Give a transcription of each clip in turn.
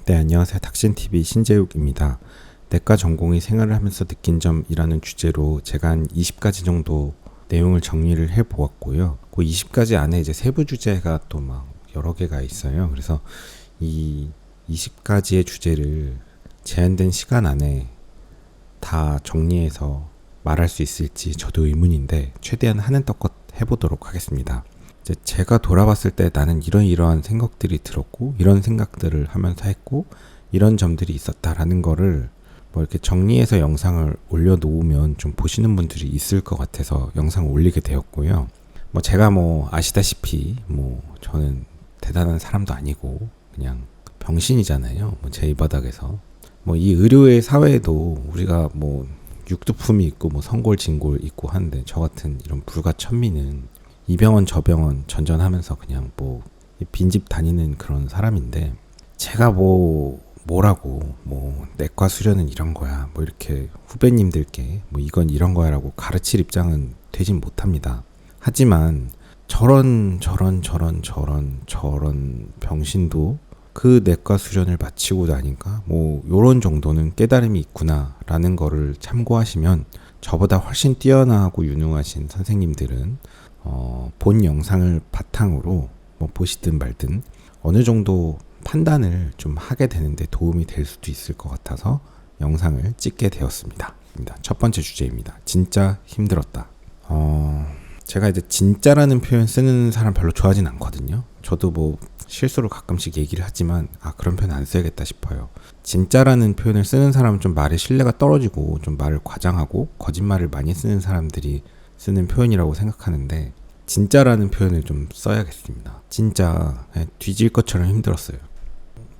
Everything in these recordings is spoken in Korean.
네, 안녕하세요. 닥신TV 신재욱입니다. 내과 전공의 생활을 하면서 느낀 점이라는 주제로 제가 한 20가지 정도 내용을 정리를 해보았고요. 그 20가지 안에 이제 세부 주제가 또 막 여러 개가 있어요. 그래서 이 20가지의 주제를 제한된 시간 안에 다 정리해서 말할 수 있을지 저도 의문인데 최대한 하는 떡것 해보도록 하겠습니다. 이제 제가 돌아봤을 때 나는 이러한 생각들이 들었고 이런 생각들을 하면서 했고 이런 점들이 있었다라는 거를 뭐 이렇게 정리해서 영상을 올려놓으면 좀 보시는 분들이 있을 것 같아서 영상을 올리게 되었고요. 뭐 제가 뭐 아시다시피 뭐 저는 대단한 사람도 아니고 그냥 병신이잖아요. 뭐 제 이 바닥에서 뭐 이 의료의 사회에도 우리가 뭐 육두품이 있고 뭐 성골진골 있고 하는데 저 같은 이런 불가천민은 이 병원 저 병원 전전하면서 그냥 뭐 빈집 다니는 그런 사람인데 제가 뭐라고 뭐 내과 수련은 이런 거야 뭐 이렇게 후배님들께 뭐 이건 이런 거야라고 가르칠 입장은 되진 못합니다. 하지만 저런 병신도 그 내과 수련을 마치고 나니까 뭐 요런 정도는 깨달음이 있구나라는 거를 참고하시면 저보다 훨씬 뛰어나고 유능하신 선생님들은 본 영상을 바탕으로 뭐 보시든 말든 어느 정도 판단을 좀 하게 되는데 도움이 될 수도 있을 것 같아서 영상을 찍게 되었습니다. 첫 번째 주제입니다. 진짜 힘들었다. 제가 이제 진짜라는 표현 쓰는 사람 별로 좋아하진 않거든요. 저도 뭐 실수로 가끔씩 얘기를 하지만 그런 표현 안 써야겠다 싶어요. 진짜라는 표현을 쓰는 사람은 좀 말의 신뢰가 떨어지고 좀 말을 과장하고 거짓말을 많이 쓰는 사람들이 쓰는 표현이라고 생각하는데 진짜라는 표현을 좀 써야겠습니다. 진짜 뒤질 것처럼 힘들었어요.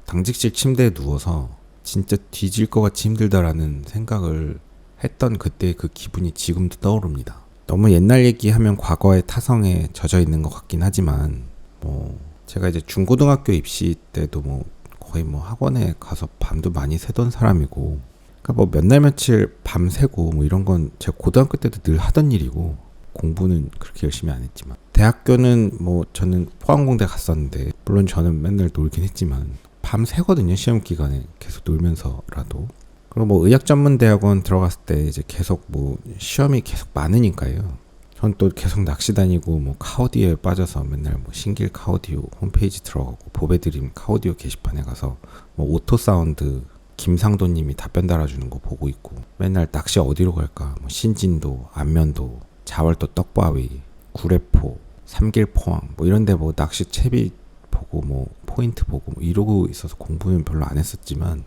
당직실 침대에 누워서 진짜 뒤질 것 같이 힘들다라는 생각을 했던 그때의 그 기분이 지금도 떠오릅니다. 너무 옛날 얘기하면 과거의 타성에 젖어 있는 것 같긴 하지만 뭐 제가 이제 중고등학교 입시 때도 뭐 거의 뭐 학원에 가서 밤도 많이 새던 사람이고 그러니까 뭐 몇 날 며칠 밤 새고 뭐 이런 건 제가 고등학교 때도 늘 하던 일이고 공부는 그렇게 열심히 안 했지만 대학교는 뭐 저는 포항공대 갔었는데 물론 저는 맨날 놀긴 했지만 밤 새거든요. 시험 기간에 계속 놀면서라도. 그리고 뭐 의학전문대학원 들어갔을 때 이제 계속 뭐 시험이 계속 많으니까요. 전 또 계속 낚시 다니고 뭐 카오디오에 빠져서 맨날 뭐 신길 카오디오 홈페이지 들어가고 보배드림 카오디오 게시판에 가서 뭐 오토사운드 김상도님이 답변 달아주는 거 보고 있고 맨날 낚시 어디로 갈까 뭐 신진도 안면도 자월도 떡바위 구례포 삼길포항 뭐 이런데 뭐 낚시 채비 보고 뭐 포인트 보고 뭐 이러고 있어서 공부는 별로 안 했었지만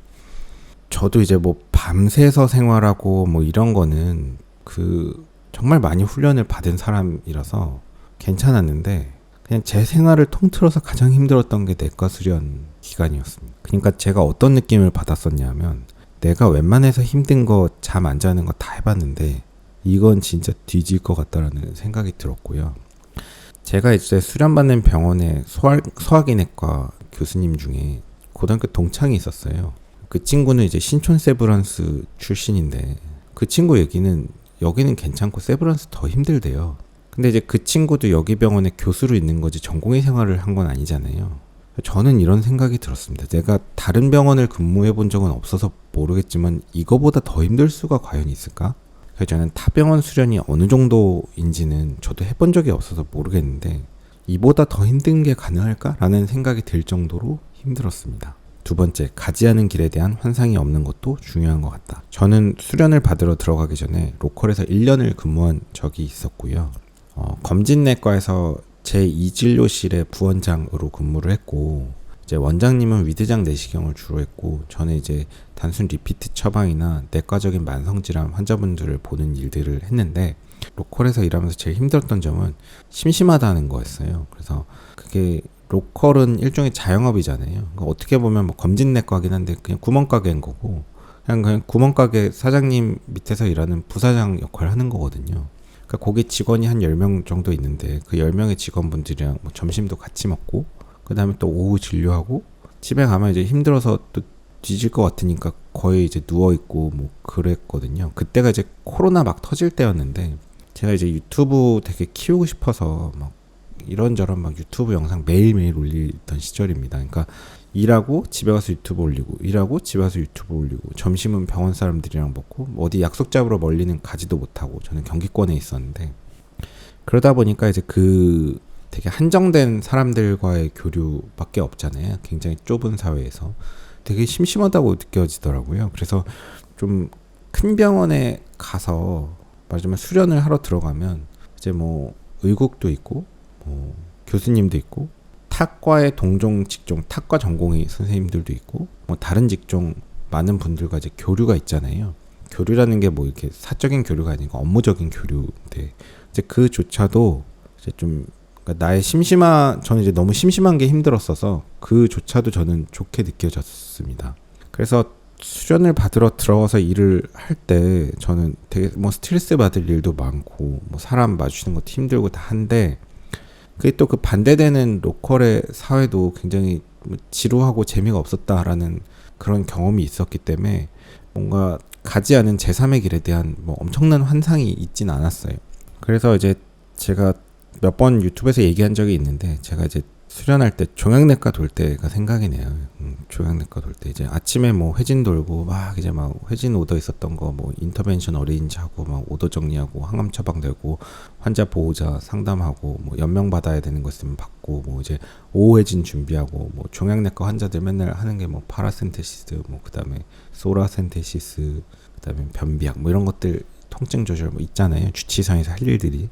저도 이제 뭐 밤새서 생활하고 뭐 이런 거는 정말 많이 훈련을 받은 사람이라서 괜찮았는데 그냥 제 생활을 통틀어서 가장 힘들었던 게 내과 수련 기간이었습니다. 그러니까 제가 어떤 느낌을 받았었냐면 내가 웬만해서 힘든 거 잠 안 자는 거 다 해봤는데 이건 진짜 뒤질 것 같다라는 생각이 들었고요. 제가 이제 수련받는 병원의 소화기내과 교수님 중에 고등학교 동창이 있었어요. 그 친구는 이제 신촌 세브란스 출신인데 그 친구 얘기는 여기는 괜찮고 세브란스 더 힘들대요. 근데 이제 그 친구도 여기 병원에 교수로 있는 거지 전공의 생활을 한 건 아니잖아요. 저는 이런 생각이 들었습니다. 내가 다른 병원을 근무해 본 적은 없어서 모르겠지만 이거보다 더 힘들 수가 과연 있을까? 그래서 저는 타병원 수련이 어느 정도인지는 저도 해본 적이 없어서 모르겠는데 이보다 더 힘든 게 가능할까라는 생각이 들 정도로 힘들었습니다. 두 번째, 가지 않은 길에 대한 환상이 없는 것도 중요한 것 같다. 저는 수련을 받으러 들어가기 전에 로컬에서 1년을 근무한 적이 있었고요. 검진내과에서 제2진료실의 부원장으로 근무를 했고 이제 원장님은 위대장 내시경을 주로 했고 저는 이제 단순 리피트 처방이나 내과적인 만성질환 환자분들을 보는 일들을 했는데 로컬에서 일하면서 제일 힘들었던 점은 심심하다는 거였어요. 그래서 그게 로컬은 일종의 자영업이잖아요. 그러니까 어떻게 보면 뭐 검진내과긴 한데 그냥 구멍가게인 거고 그냥 구멍가게 사장님 밑에서 일하는 부사장 역할을 하는 거거든요. 그러니까 거기 직원이 한 10명 정도 있는데 그 10명의 직원분들이랑 뭐 점심도 같이 먹고 그 다음에 또 오후 진료하고 집에 가면 이제 힘들어서 또 뒤질 것 같으니까 거의 이제 누워있고 뭐 그랬거든요. 그때가 이제 코로나 막 터질 때였는데 제가 이제 유튜브 되게 키우고 싶어서 막 이런저런 막 유튜브 영상 매일매일 올리던 시절입니다. 그러니까 일하고 집에 가서 유튜브 올리고, 일하고 집에 가서 유튜브 올리고, 점심은 병원 사람들이랑 먹고, 뭐 어디 약속 잡으러 멀리는 가지도 못하고, 저는 경기권에 있었는데, 그러다 보니까 이제 그 되게 한정된 사람들과의 교류밖에 없잖아요. 굉장히 좁은 사회에서. 되게 심심하다고 느껴지더라고요. 그래서 좀 큰 병원에 가서 말하자면 수련을 하러 들어가면 이제 뭐 의국도 있고, 뭐 교수님도 있고, 타과의 동종 직종, 타과 전공의 선생님들도 있고, 뭐 다른 직종 많은 분들과 이제 교류가 있잖아요. 교류라는 게 뭐 이렇게 사적인 교류가 아니고 업무적인 교류인데, 이제 그조차도 이제 좀 그러니까 저는 이제 너무 심심한 게 힘들었어서 그조차도 저는 좋게 느껴졌습니다. 그래서 수련을 받으러 들어가서 일을 할 때 저는 되게 뭐 스트레스 받을 일도 많고, 뭐 사람 마주치는 것도 힘들고 다 한데, 그게 또 그 반대되는 로컬의 사회도 굉장히 지루하고 재미가 없었다라는 그런 경험이 있었기 때문에 뭔가 가지 않은 제3의 길에 대한 뭐 엄청난 환상이 있진 않았어요. 그래서 이제 제가 몇 번 유튜브에서 얘기한 적이 있는데, 제가 이제 수련할 때 종양내과 돌 때가 생각이 나요. 종양내과 돌 때 이제 아침에 뭐 회진 돌고 막 이제 막 회진 오더 있었던 거 뭐 인터벤션 어레인지 하고 막 오더 정리하고 항암 처방되고 환자 보호자 상담하고 뭐 연명 받아야 되는 거 있으면 받고, 뭐 이제 오후 회진 준비하고, 뭐 종양내과 환자들 맨날 하는 게 뭐 파라센테시스, 뭐 그다음에 소라센테시스, 그다음에 변비약 뭐 이런 것들 통증 조절 뭐 있잖아요. 주치의사에서 할 일들이.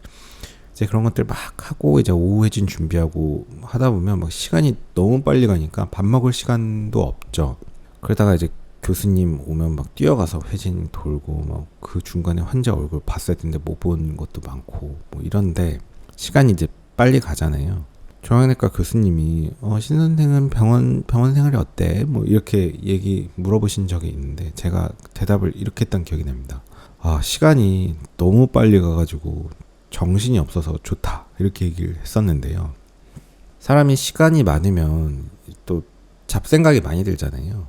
이제 그런 것들 막 하고 이제 오후 회진 준비하고 하다 보면 막 시간이 너무 빨리 가니까 밥 먹을 시간도 없죠. 그러다가 이제 교수님 오면 막 뛰어가서 회진 돌고 막 그 중간에 환자 얼굴 봤어야 되는데 못 본 것도 많고 뭐 이런데 시간이 이제 빨리 가잖아요. 종양내과 교수님이 신 선생은 병원 생활이 어때? 뭐 이렇게 물어보신 적이 있는데, 제가 대답을 이렇게 했던 기억이 납니다. 시간이 너무 빨리 가가지고 정신이 없어서 좋다, 이렇게 얘기를 했었는데요. 사람이 시간이 많으면 또 잡생각이 많이 들잖아요.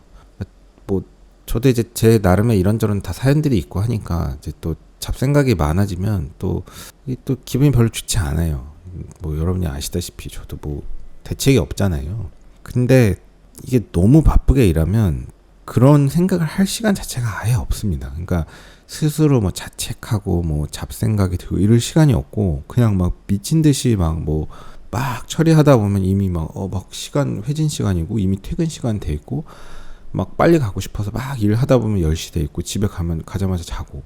뭐 저도 이제 제 나름의 이런저런 다 사연들이 있고 하니까 이제 또 잡생각이 많아지면 또 기분이 별로 좋지 않아요. 뭐 여러분이 아시다시피 저도 뭐 대책이 없잖아요. 근데 이게 너무 바쁘게 일하면 그런 생각을 할 시간 자체가 아예 없습니다. 그러니까 스스로 뭐 자책하고 뭐 잡생각이 들고 이럴 시간이 없고, 그냥 막 미친 듯이 막 처리하다 보면 이미 막 회진 시간이고 이미 퇴근 시간 돼 있고, 막 빨리 가고 싶어서 막 일하다 보면 10시 돼 있고, 집에 가자마자 자고.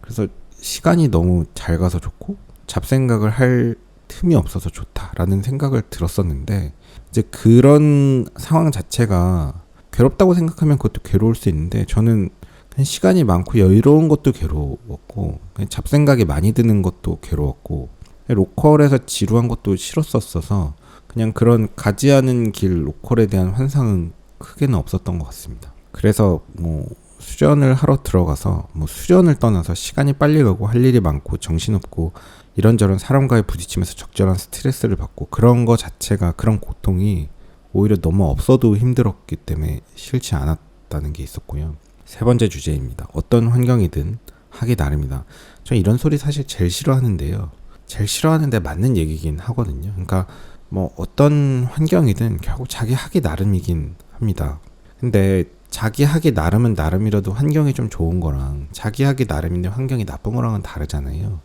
그래서 시간이 너무 잘 가서 좋고 잡생각을 할 틈이 없어서 좋다라는 생각을 들었었는데, 이제 그런 상황 자체가 괴롭다고 생각하면 그것도 괴로울 수 있는데, 저는 그냥 시간이 많고 여유로운 것도 괴로웠고, 그냥 잡생각이 많이 드는 것도 괴로웠고, 로컬에서 지루한 것도 싫었었어서 그냥 그런 가지 않은 길 로컬에 대한 환상은 크게는 없었던 것 같습니다. 그래서 뭐 수련을 하러 들어가서 뭐 수련을 떠나서 시간이 빨리 가고 할 일이 많고 정신없고 이런저런 사람과의 부딪히면서 적절한 스트레스를 받고, 그런 거 자체가, 그런 고통이 오히려 너무 없어도 힘들었기 때문에 싫지 않았다는 게 있었고요. 세 번째 주제입니다. 어떤 환경이든 하기 나름이다. 저 이런 소리 사실 제일 싫어하는데요. 제일 싫어하는데 맞는 얘기긴 하거든요. 그러니까 뭐 어떤 환경이든 결국 자기 하기 나름이긴 합니다. 근데 자기 하기 나름은 나름이라도 환경이 좀 좋은 거랑 자기 하기 나름인데 환경이 나쁜 거랑은 다르잖아요.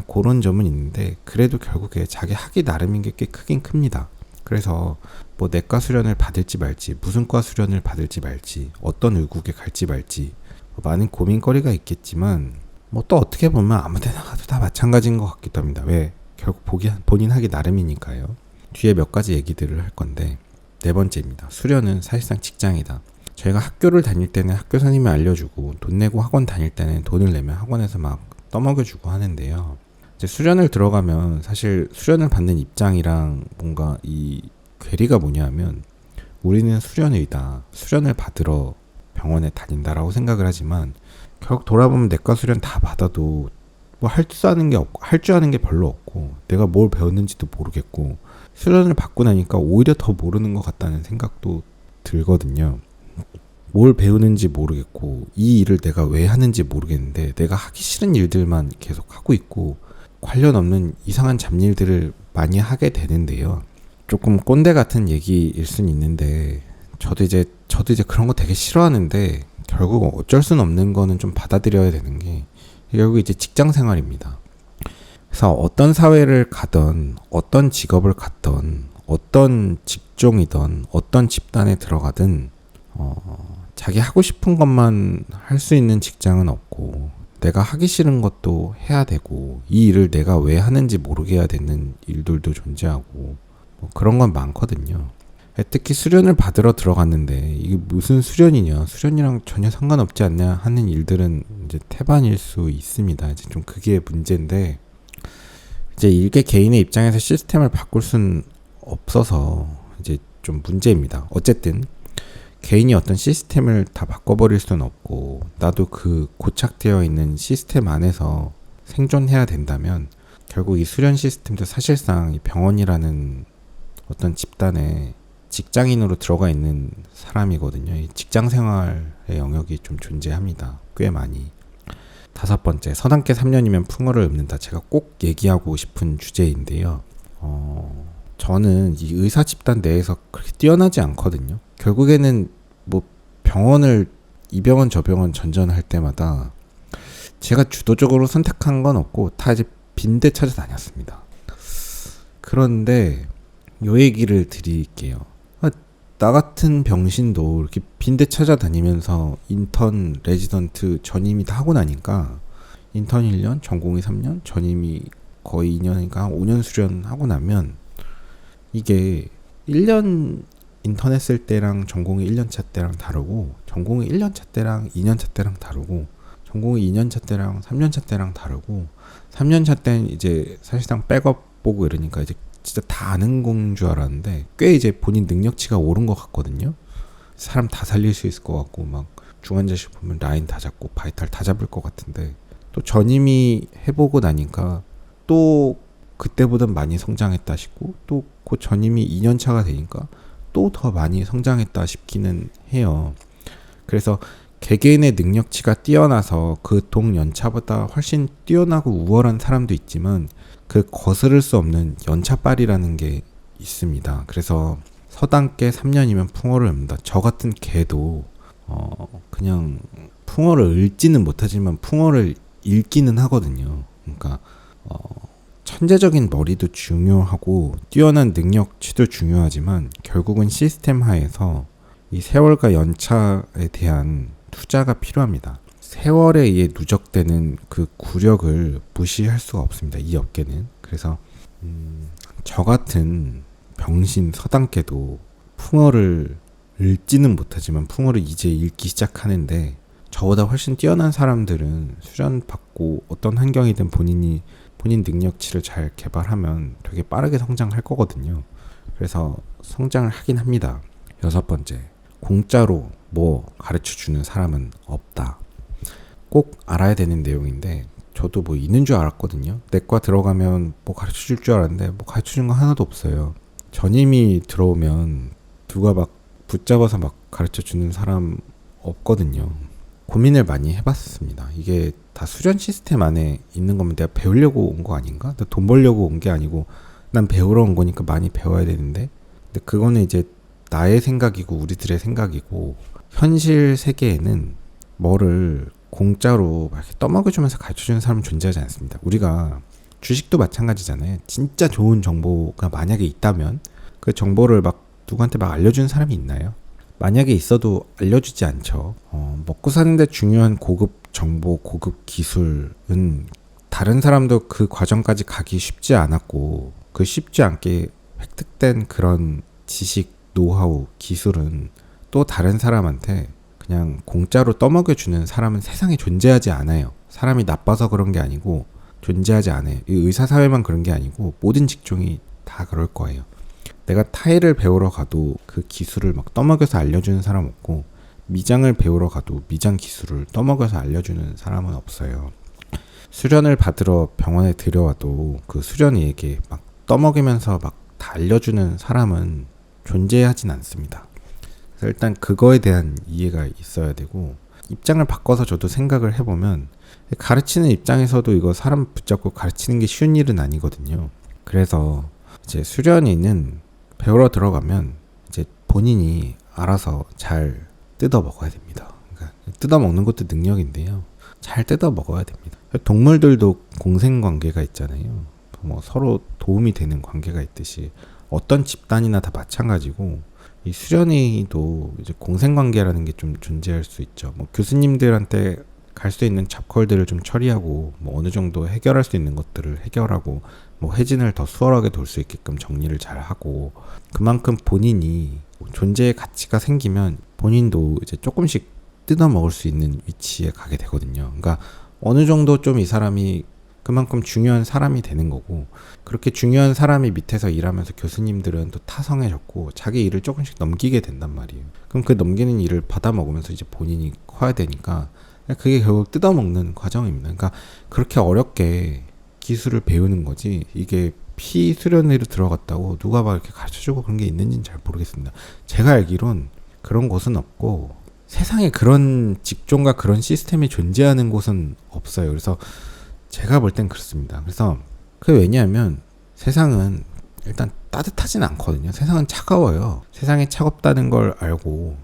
그런 점은 있는데, 그래도 결국에 자기 하기 나름인 게 꽤 크긴 큽니다. 그래서 뭐 내과 수련을 받을지 말지, 무슨 과 수련을 받을지 말지, 어떤 의국에 갈지 말지 많은 고민거리가 있겠지만, 뭐 또 어떻게 보면 아무 데나 가도 다 마찬가지인 것 같기도 합니다. 왜? 결국 본인 하기 나름이니까요. 뒤에 몇 가지 얘기들을 할 건데, 네 번째입니다. 수련은 사실상 직장이다. 저희가 학교를 다닐 때는 학교 선생님이 알려주고, 돈 내고 학원 다닐 때는 돈을 내면 학원에서 막 떠먹여주고 하는데요. 이제 수련을 들어가면 사실 수련을 받는 입장이랑 뭔가 이 괴리가 뭐냐면, 우리는 수련의다, 수련을 받으러 병원에 다닌다라고 생각을 하지만, 결국 돌아보면 내과 수련 다 받아도 뭐 할 줄 아는 게 없고, 할 줄 아는 게 별로 없고, 내가 뭘 배웠는지도 모르겠고, 수련을 받고 나니까 오히려 더 모르는 것 같다는 생각도 들거든요. 뭘 배우는지 모르겠고, 이 일을 내가 왜 하는지 모르겠는데 내가 하기 싫은 일들만 계속 하고 있고, 관련 없는 이상한 잡일들을 많이 하게 되는데요. 조금 꼰대 같은 얘기일 순 있는데 저도 이제 그런 거 되게 싫어하는데 결국 어쩔 순 없는 거는 좀 받아들여야 되는 게 결국 이제 직장 생활입니다. 그래서 어떤 사회를 가던 어떤 직업을 갖던 어떤 직종이든 어떤 집단에 들어가든 자기 하고 싶은 것만 할 수 있는 직장은 없고 내가 하기 싫은 것도 해야 되고 이 일을 내가 왜 하는지 모르게 해야 되는 일들도 존재하고 뭐 그런 건 많거든요. 특히 수련을 받으러 들어갔는데 이게 무슨 수련이냐, 수련이랑 전혀 상관없지 않냐 하는 일들은 이제 태반일 수 있습니다. 이제 좀 그게 문제인데 이제 일개 개인의 입장에서 시스템을 바꿀 순 없어서 이제 좀 문제입니다. 어쨌든 개인이 어떤 시스템을 다 바꿔버릴 수는 없고 나도 그 고착되어 있는 시스템 안에서 생존해야 된다면 결국 이 수련 시스템도 사실상 이 병원이라는 어떤 집단에 직장인으로 들어가 있는 사람이거든요. 이 직장 생활의 영역이 좀 존재합니다. 꽤 많이. 5번째, 서당계 3년이면 풍어를 읊는다. 제가 꼭 얘기하고 싶은 주제인데요. 저는 이 의사 집단 내에서 그렇게 뛰어나지 않거든요. 결국에는 뭐 병원을 이 병원 저 병원 전전할 때마다 제가 주도적으로 선택한 건 없고 다 이제 빈대 찾아다녔습니다. 그런데 요 얘기를 드릴게요. 나 같은 병신도 이렇게 빈대 찾아다니면서 인턴, 레지던트, 전임이 다 하고 나니까 인턴 1년, 전공이 3년, 전임이 거의 2년이니까 5년 수련하고 나면 이게 1년 인턴 했을 때랑 전공이 1년차 때랑 다르고 전공이 1년차 때랑 2년차 때랑 다르고 전공이 2년차 때랑 3년차 때랑 다르고 3년차 때는 이제 사실상 백업 보고 이러니까 이제 진짜 다 아는 건 줄 알았는데 꽤 이제 본인 능력치가 오른 것 같거든요. 사람 다 살릴 수 있을 것 같고 막 중환자실 보면 라인 다 잡고 바이탈 다 잡을 것 같은데 또 전임이 해보고 나니까 또 그때보다 많이 성장했다 싶고 또 그 전임이 2년차가 되니까 또 더 많이 성장했다 싶기는 해요. 그래서 개개인의 능력치가 뛰어나서 그 동연차보다 훨씬 뛰어나고 우월한 사람도 있지만 그 거스를 수 없는 연차빨이라는 게 있습니다. 그래서 서당계 3년이면 풍어를 읊는다. 저 같은 개도 그냥 풍어를 읊지는 못하지만 풍어를 읽기는 하거든요. 그러니까 천재적인 머리도 중요하고 뛰어난 능력치도 중요하지만 결국은 시스템 하에서 이 세월과 연차에 대한 투자가 필요합니다. 세월에 의해 누적되는 그 구력을 무시할 수가 없습니다. 이 업계는. 그래서 저 같은 병신 서당계도 풍어를 읽지는 못하지만 풍어를 이제 읽기 시작하는데 저보다 훨씬 뛰어난 사람들은 수련 받고 어떤 환경이든 본인 능력치를 잘 개발하면 되게 빠르게 성장할 거거든요. 그래서 성장을 하긴 합니다. 6번째, 공짜로 뭐 가르쳐주는 사람은 없다. 꼭 알아야 되는 내용인데 저도 뭐 있는 줄 알았거든요. 내과 들어가면 뭐 가르쳐줄 줄 알았는데 뭐 가르쳐준 거 하나도 없어요. 전임이 들어오면 누가 막 붙잡아서 막 가르쳐주는 사람 없거든요. 고민을 많이 해봤습니다. 이게 다 수련 시스템 안에 있는 거면 내가 배우려고 온 거 아닌가? 돈 벌려고 온 게 아니고 난 배우러 온 거니까 많이 배워야 되는데 근데 그거는 이제 나의 생각이고 우리들의 생각이고 현실 세계에는 뭐를 공짜로 막 이렇게 떠먹여주면서 가르쳐주는 사람은 존재하지 않습니다. 우리가 주식도 마찬가지잖아요. 진짜 좋은 정보가 만약에 있다면 그 정보를 막 누구한테 막 알려주는 사람이 있나요? 만약에 있어도 알려주지 않죠. 먹고 사는데 중요한 고급 정보, 고급 기술은 다른 사람도 그 과정까지 가기 쉽지 않았고 그 쉽지 않게 획득된 그런 지식, 노하우, 기술은 또 다른 사람한테 그냥 공짜로 떠먹여주는 사람은 세상에 존재하지 않아요. 사람이 나빠서 그런 게 아니고 존재하지 않아요. 이 의사사회만 그런 게 아니고 모든 직종이 다 그럴 거예요. 내가 타일을 배우러 가도 그 기술을 막 떠먹여서 알려주는 사람 없고 미장을 배우러 가도 미장 기술을 떠먹여서 알려주는 사람은 없어요. 수련을 받으러 병원에 들여와도 그 수련의에게 막 떠먹이면서 막 다 알려주는 사람은 존재하진 않습니다. 그래서 일단 그거에 대한 이해가 있어야 되고 입장을 바꿔서 저도 생각을 해보면 가르치는 입장에서도 이거 사람 붙잡고 가르치는 게 쉬운 일은 아니거든요. 그래서 이제 수련이는 배우러 들어가면 이제 본인이 알아서 잘 뜯어 먹어야 됩니다. 그러니까 뜯어 먹는 것도 능력인데요. 잘 뜯어 먹어야 됩니다. 동물들도 공생 관계가 있잖아요. 뭐 서로 도움이 되는 관계가 있듯이 어떤 집단이나 다 마찬가지고 이 수련회도 이제 공생 관계라는 게 좀 존재할 수 있죠. 뭐 교수님들한테 갈 수 있는 잡콜들을 좀 처리하고 뭐 어느 정도 해결할 수 있는 것들을 해결하고 뭐 회진을 더 수월하게 돌 수 있게끔 정리를 잘 하고 그만큼 본인이 존재의 가치가 생기면 본인도 이제 조금씩 뜯어 먹을 수 있는 위치에 가게 되거든요. 그러니까 어느 정도 좀 이 사람이 그만큼 중요한 사람이 되는 거고 그렇게 중요한 사람이 밑에서 일하면서 교수님들은 또 타성해졌고 자기 일을 조금씩 넘기게 된단 말이에요. 그럼 그 넘기는 일을 받아 먹으면서 이제 본인이 커야 되니까 그게 결국 뜯어먹는 과정입니다. 그러니까 그렇게 어렵게 기술을 배우는 거지 이게 피수련회로 들어갔다고 누가 막 이렇게 가르쳐주고 그런 게 있는지는 잘 모르겠습니다. 제가 알기론 그런 곳은 없고 세상에 그런 직종과 그런 시스템이 존재하는 곳은 없어요. 그래서 제가 볼 땐 그렇습니다. 그래서 그게 왜냐하면 세상은 일단 따뜻하진 않거든요. 세상은 차가워요. 세상이 차갑다는 걸 알고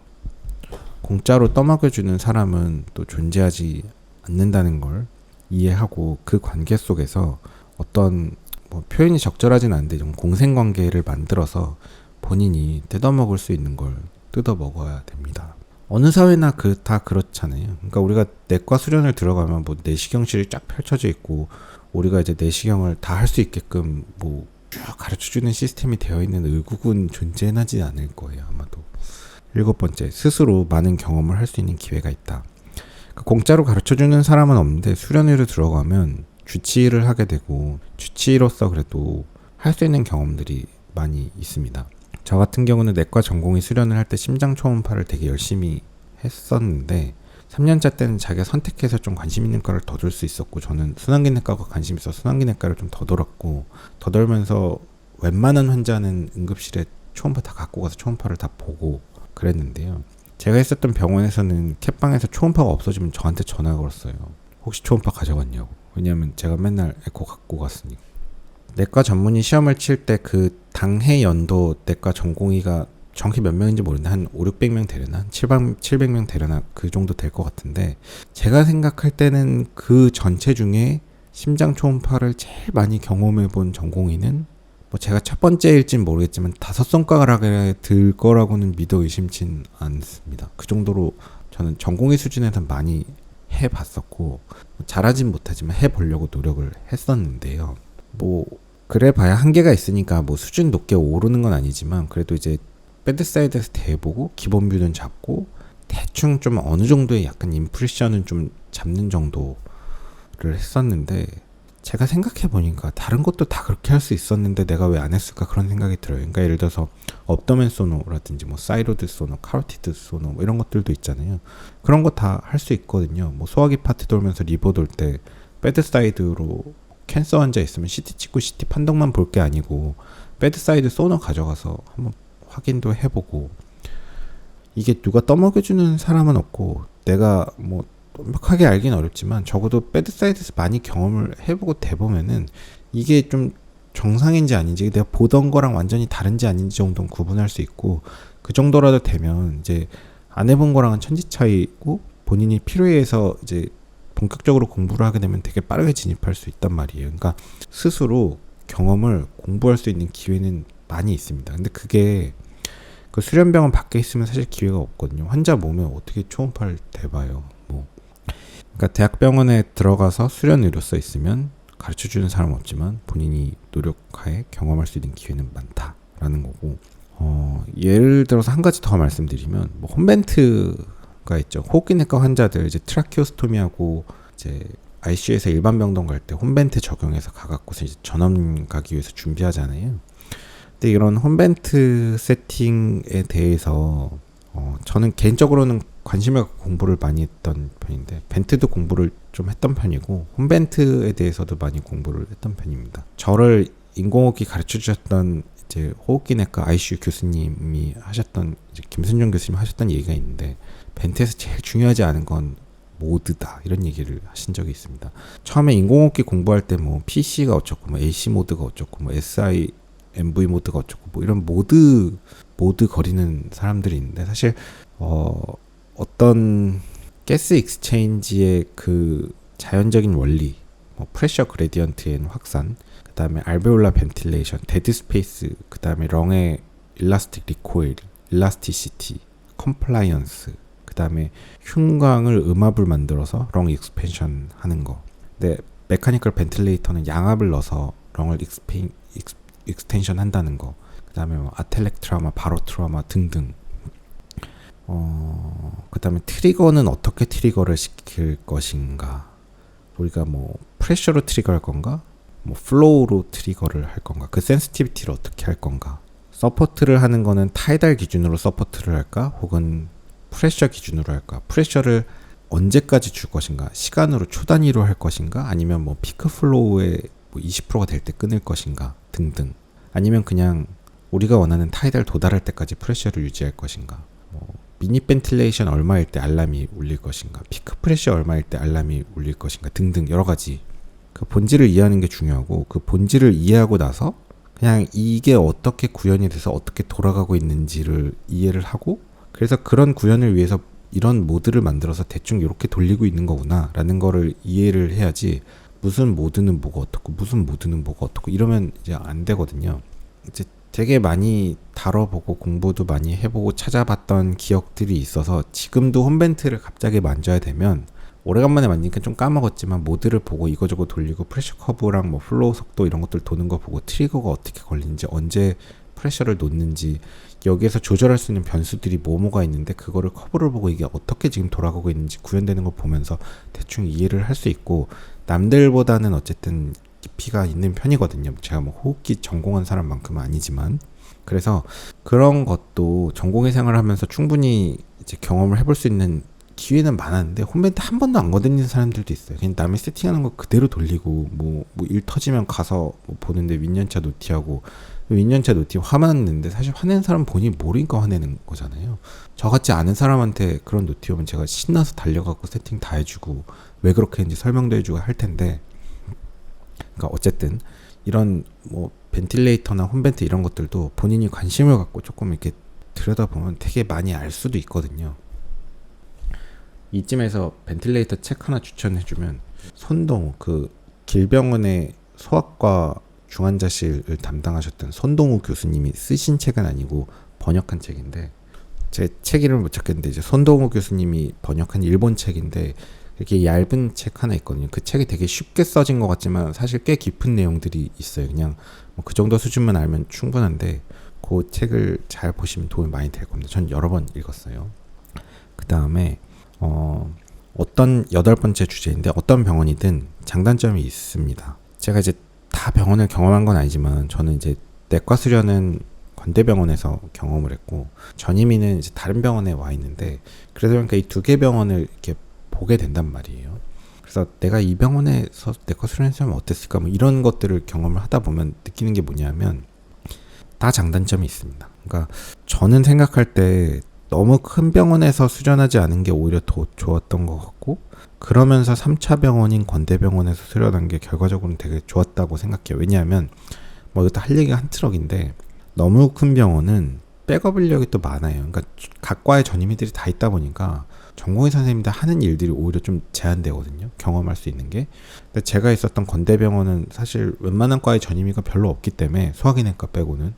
공짜로 떠먹여주는 사람은 또 존재하지 않는다는 걸 이해하고 그 관계 속에서 어떤 뭐 표현이 적절하진 않은데 좀 공생관계를 만들어서 본인이 뜯어먹을 수 있는 걸 뜯어먹어야 됩니다. 어느 사회나 다 그렇잖아요. 그러니까 우리가 내과 수련을 들어가면 뭐 내시경실이 쫙 펼쳐져 있고 우리가 이제 내시경을 다 할 수 있게끔 뭐 쭉 가르쳐주는 시스템이 되어 있는 의국은 존재하지 않을 거예요, 아마도. 7번째, 스스로 많은 경험을 할 수 있는 기회가 있다. 그러니까 공짜로 가르쳐주는 사람은 없는데 수련회로 들어가면 주치의를 하게 되고 주치의로서 그래도 할 수 있는 경험들이 많이 있습니다. 저 같은 경우는 내과 전공의 수련을 할 때 심장 초음파를 되게 열심히 했었는데 3년차 때는 자기가 선택해서 좀 관심 있는 과를 더 돌 수 있었고 저는 순환기내과가 관심 있어서 순환기내과를 좀 더 돌았고 더 돌면서 웬만한 환자는 응급실에 초음파 다 갖고 가서 초음파를 다 보고 그랬는데요. 제가 있었던 병원에서는 캣방에서 초음파가 없어지면 저한테 전화가 걸었어요. 혹시 초음파 가져갔냐고. 왜냐하면 제가 맨날 에코 갖고 갔으니까. 내과 전문의 시험을 칠 때 그 당해 연도 내과 전공의가 정확히 몇 명인지 모르는데 한 5,600명 되려나? 700명 되려나? 그 정도 될 것 같은데 제가 생각할 때는 그 전체 중에 심장 초음파를 제일 많이 경험해 본 전공의는 뭐 제가 첫 번째일진 모르겠지만 5손가락에 들 거라고는 믿어 의심치 않습니다. 그 정도로 저는 전공의 수준에서 많이 해봤었고 잘하진 못하지만 해보려고 노력을 했었는데요. 뭐 그래 봐야 한계가 있으니까 뭐 수준 높게 오르는 건 아니지만 그래도 이제 배드사이드에서 대보고 기본 뷰는 잡고 대충 좀 어느 정도의 약간 임프레션은 좀 잡는 정도를 했었는데 제가 생각해 보니까 다른 것도 다 그렇게 할 수 있었는데 내가 왜 안 했을까 그런 생각이 들어요. 그러니까 예를 들어서 업더맨 소노라든지 뭐 사이로드 소노, 카로티드 소노 뭐 이런 것들도 있잖아요. 그런 거 다 할 수 있거든요. 뭐 소화기 파트 돌면서 리버 돌 때 배드사이드로 캔서 환자 있으면 CT 찍고 CT 판독만 볼 게 아니고 배드사이드 소너 가져가서 한번 확인도 해보고 이게 누가 떠먹여주는 사람은 없고 내가 뭐 완벽하게 알긴 어렵지만 적어도 배드사이드에서 많이 경험을 해보고 대보면은 이게 좀 정상인지 아닌지 내가 보던 거랑 완전히 다른지 아닌지 정도는 구분할 수 있고 그 정도라도 되면 이제 안 해본 거랑은 천지 차이고 본인이 필요해서 이제 본격적으로 공부를 하게 되면 되게 빠르게 진입할 수 있단 말이에요. 그러니까 스스로 경험을 공부할 수 있는 기회는 많이 있습니다. 근데 그게 그 수련병원 밖에 있으면 사실 기회가 없거든요. 환자 몸에 어떻게 초음파를 대봐요. 뭐 그러니까 대학병원에 들어가서 수련의로서 있으면 가르쳐주는 사람 없지만 본인이 노력하에 경험할 수 있는 기회는 많다라는 거고 예를 들어서 한 가지 더 말씀드리면 뭐 홈벤트가 있죠. 호흡기내과 환자들 이제 트라키오스토미하고 이제 ICU에서 일반 병동 갈 때 홈벤트 적용해서 가갖고서 이제 전원 가기 위해서 준비하잖아요. 근데 이런 홈벤트 세팅에 대해서 저는 개인적으로는 관심을 갖고 공부를 많이 했던 편인데 벤트도 공부를 좀 했던 편이고 홈벤트에 대해서도 많이 공부를 했던 편입니다. 저를 인공호흡기 가르쳐 주셨던 이제 호흡기내과 ICU 교수님이 하셨던 이제 김순정 교수님 하셨던 얘기가 있는데 벤트에서 제일 중요하지 않은 건 모드다 이런 얘기를 하신 적이 있습니다. 처음에 인공호흡기 공부할 때 뭐 PC가 어쩌고 뭐 AC 모드가 어쩌고 뭐 SI MV 모드가 어쩌고 뭐 이런 모드 거리는 사람들이 있는데 사실 어떤 가스 익스체인지의 그 자연적인 원리, 뭐 프레셔 그레디언트의 확산, 그 다음에 알베올라 벤틸레이션, 데드 스페이스, 그 다음에 렁의 일라스틱 리코일, 일라스티시티, 컴플라이언스, 그 다음에 흉광을 음압을 만들어서 렁 익스펜션 하는 거. 근데 메카니컬 벤틸레이터는 양압을 넣어서 렁을 익스텐션 한다는 거. 그 다음에 뭐 아텔렉트라마, 바로트라마 등등. 그 다음에 트리거는 어떻게 트리거를 시킬 것인가. 우리가 뭐 프레셔로 트리거할 건가, 뭐 플로우로 트리거를 할 건가, 그 센시티비티를 어떻게 할 건가. 서포트를 하는 거는 타이달 기준으로 서포트를 할까, 혹은 프레셔 기준으로 할까. 프레셔를 언제까지 줄 것인가, 시간으로 초 단위로 할 것인가, 아니면 뭐 피크 플로우의 뭐 20%가 될 때 끊을 것인가 등등. 아니면 그냥 우리가 원하는 타이달 도달할 때까지 프레셔를 유지할 것인가. 뭐 미니 벤틸레이션 얼마일 때 알람이 울릴 것인가, 피크 프레셔 얼마일 때 알람이 울릴 것인가 등등 여러 가지. 그 본질을 이해하는 게 중요하고, 그 본질을 이해하고 나서 그냥 이게 어떻게 구현이 돼서 어떻게 돌아가고 있는지를 이해를 하고, 그래서 그런 구현을 위해서 이런 모드를 만들어서 대충 이렇게 돌리고 있는 거구나 라는 거를 이해를 해야지, 무슨 모드는 뭐가 어떻고 무슨 모드는 뭐가 어떻고 이러면 이제 안 되거든요. 이제 되게 많이 다뤄보고 공부도 많이 해보고 찾아봤던 기억들이 있어서 지금도 홈벤트를 갑자기 만져야 되면, 오래간만에 만지니까 좀 까먹었지만 모드를 보고 이거저거 돌리고 프레셔 커브랑 뭐 플로우 속도 이런 것들 도는 거 보고 트리거가 어떻게 걸리는지, 언제 프레셔를 놓는지, 여기에서 조절할 수 있는 변수들이 뭐가 있는데 그거를 커브를 보고 이게 어떻게 지금 돌아가고 있는지 구현되는 걸 보면서 대충 이해를 할 수 있고, 남들보다는 어쨌든 깊이가 있는 편이거든요. 제가 뭐 호흡기 전공한 사람만큼은 아니지만. 그래서 그런 것도 전공의 생활을 하면서 충분히 이제 경험을 해볼 수 있는 기회는 많았는데, 홈벤트 한 번도 안 거들리는 사람들도 있어요. 그냥 남이 세팅하는 거 그대로 돌리고, 뭐 일 터지면 가서 뭐 보는데 윈년차 노티하고, 윈년차 노티 화났는데 사실 화낸 사람 본인이 모르니까 화내는 거잖아요. 저같이 아는 사람한테 그런 노티 오면 제가 신나서 달려가고 세팅 다 해주고 왜 그렇게 했는지 설명도 해주고 할 텐데, 그러니까 어쨌든 이런 뭐 벤틸레이터나 홈벤트 이런 것들도 본인이 관심을 갖고 조금 이렇게 들여다보면 되게 많이 알 수도 있거든요. 이쯤에서 벤틸레이터 책 하나 추천해주면, 손동우, 그 길병원의 소아과 중환자실을 담당하셨던 손동우 교수님이 쓰신 책은 아니고 번역한 책인데, 제 책 이름을 못 찾겠는데 이제 손동우 교수님이 번역한 일본 책인데, 이렇게 얇은 책 하나 있거든요. 그 책이 되게 쉽게 써진 것 같지만 사실 꽤 깊은 내용들이 있어요. 그냥 뭐 그 정도 수준만 알면 충분한데, 그 책을 잘 보시면 도움이 많이 될 겁니다. 전 여러 번 읽었어요. 그 다음에 어떤 8번째 주제인데, 어떤 병원이든 장단점이 있습니다. 제가 이제 다 병원을 경험한 건 아니지만, 저는 이제 내과 수련은 건대병원에서 경험을 했고, 전임의는 이제 다른 병원에 와 있는데, 그래서 그러니까 이 두 개 병원을 이렇게 보게 된단 말이에요. 그래서 내가 이 병원에서 내과 수련했으면 어땠을까, 뭐 이런 것들을 경험을 하다 보면 느끼는 게 뭐냐면, 다 장단점이 있습니다. 그러니까 저는 생각할 때 너무 큰 병원에서 수련하지 않은 게 오히려 더 좋았던 것 같고, 그러면서 3차 병원인 건대병원에서 수련한 게 결과적으로는 되게 좋았다고 생각해요. 왜냐하면 뭐 이것도 할 얘기가 한 트럭인데, 너무 큰 병원은 백업 인력이 또 많아요. 그러니까 각 과의 전임의들이 다 있다 보니까 전공의 선생님들 하는 일들이 오히려 좀 제한되거든요. 경험할 수 있는 게. 근데 제가 있었던 건대병원은 사실 웬만한 과의 전임의가 별로 없기 때문에, 소화기내과 빼고는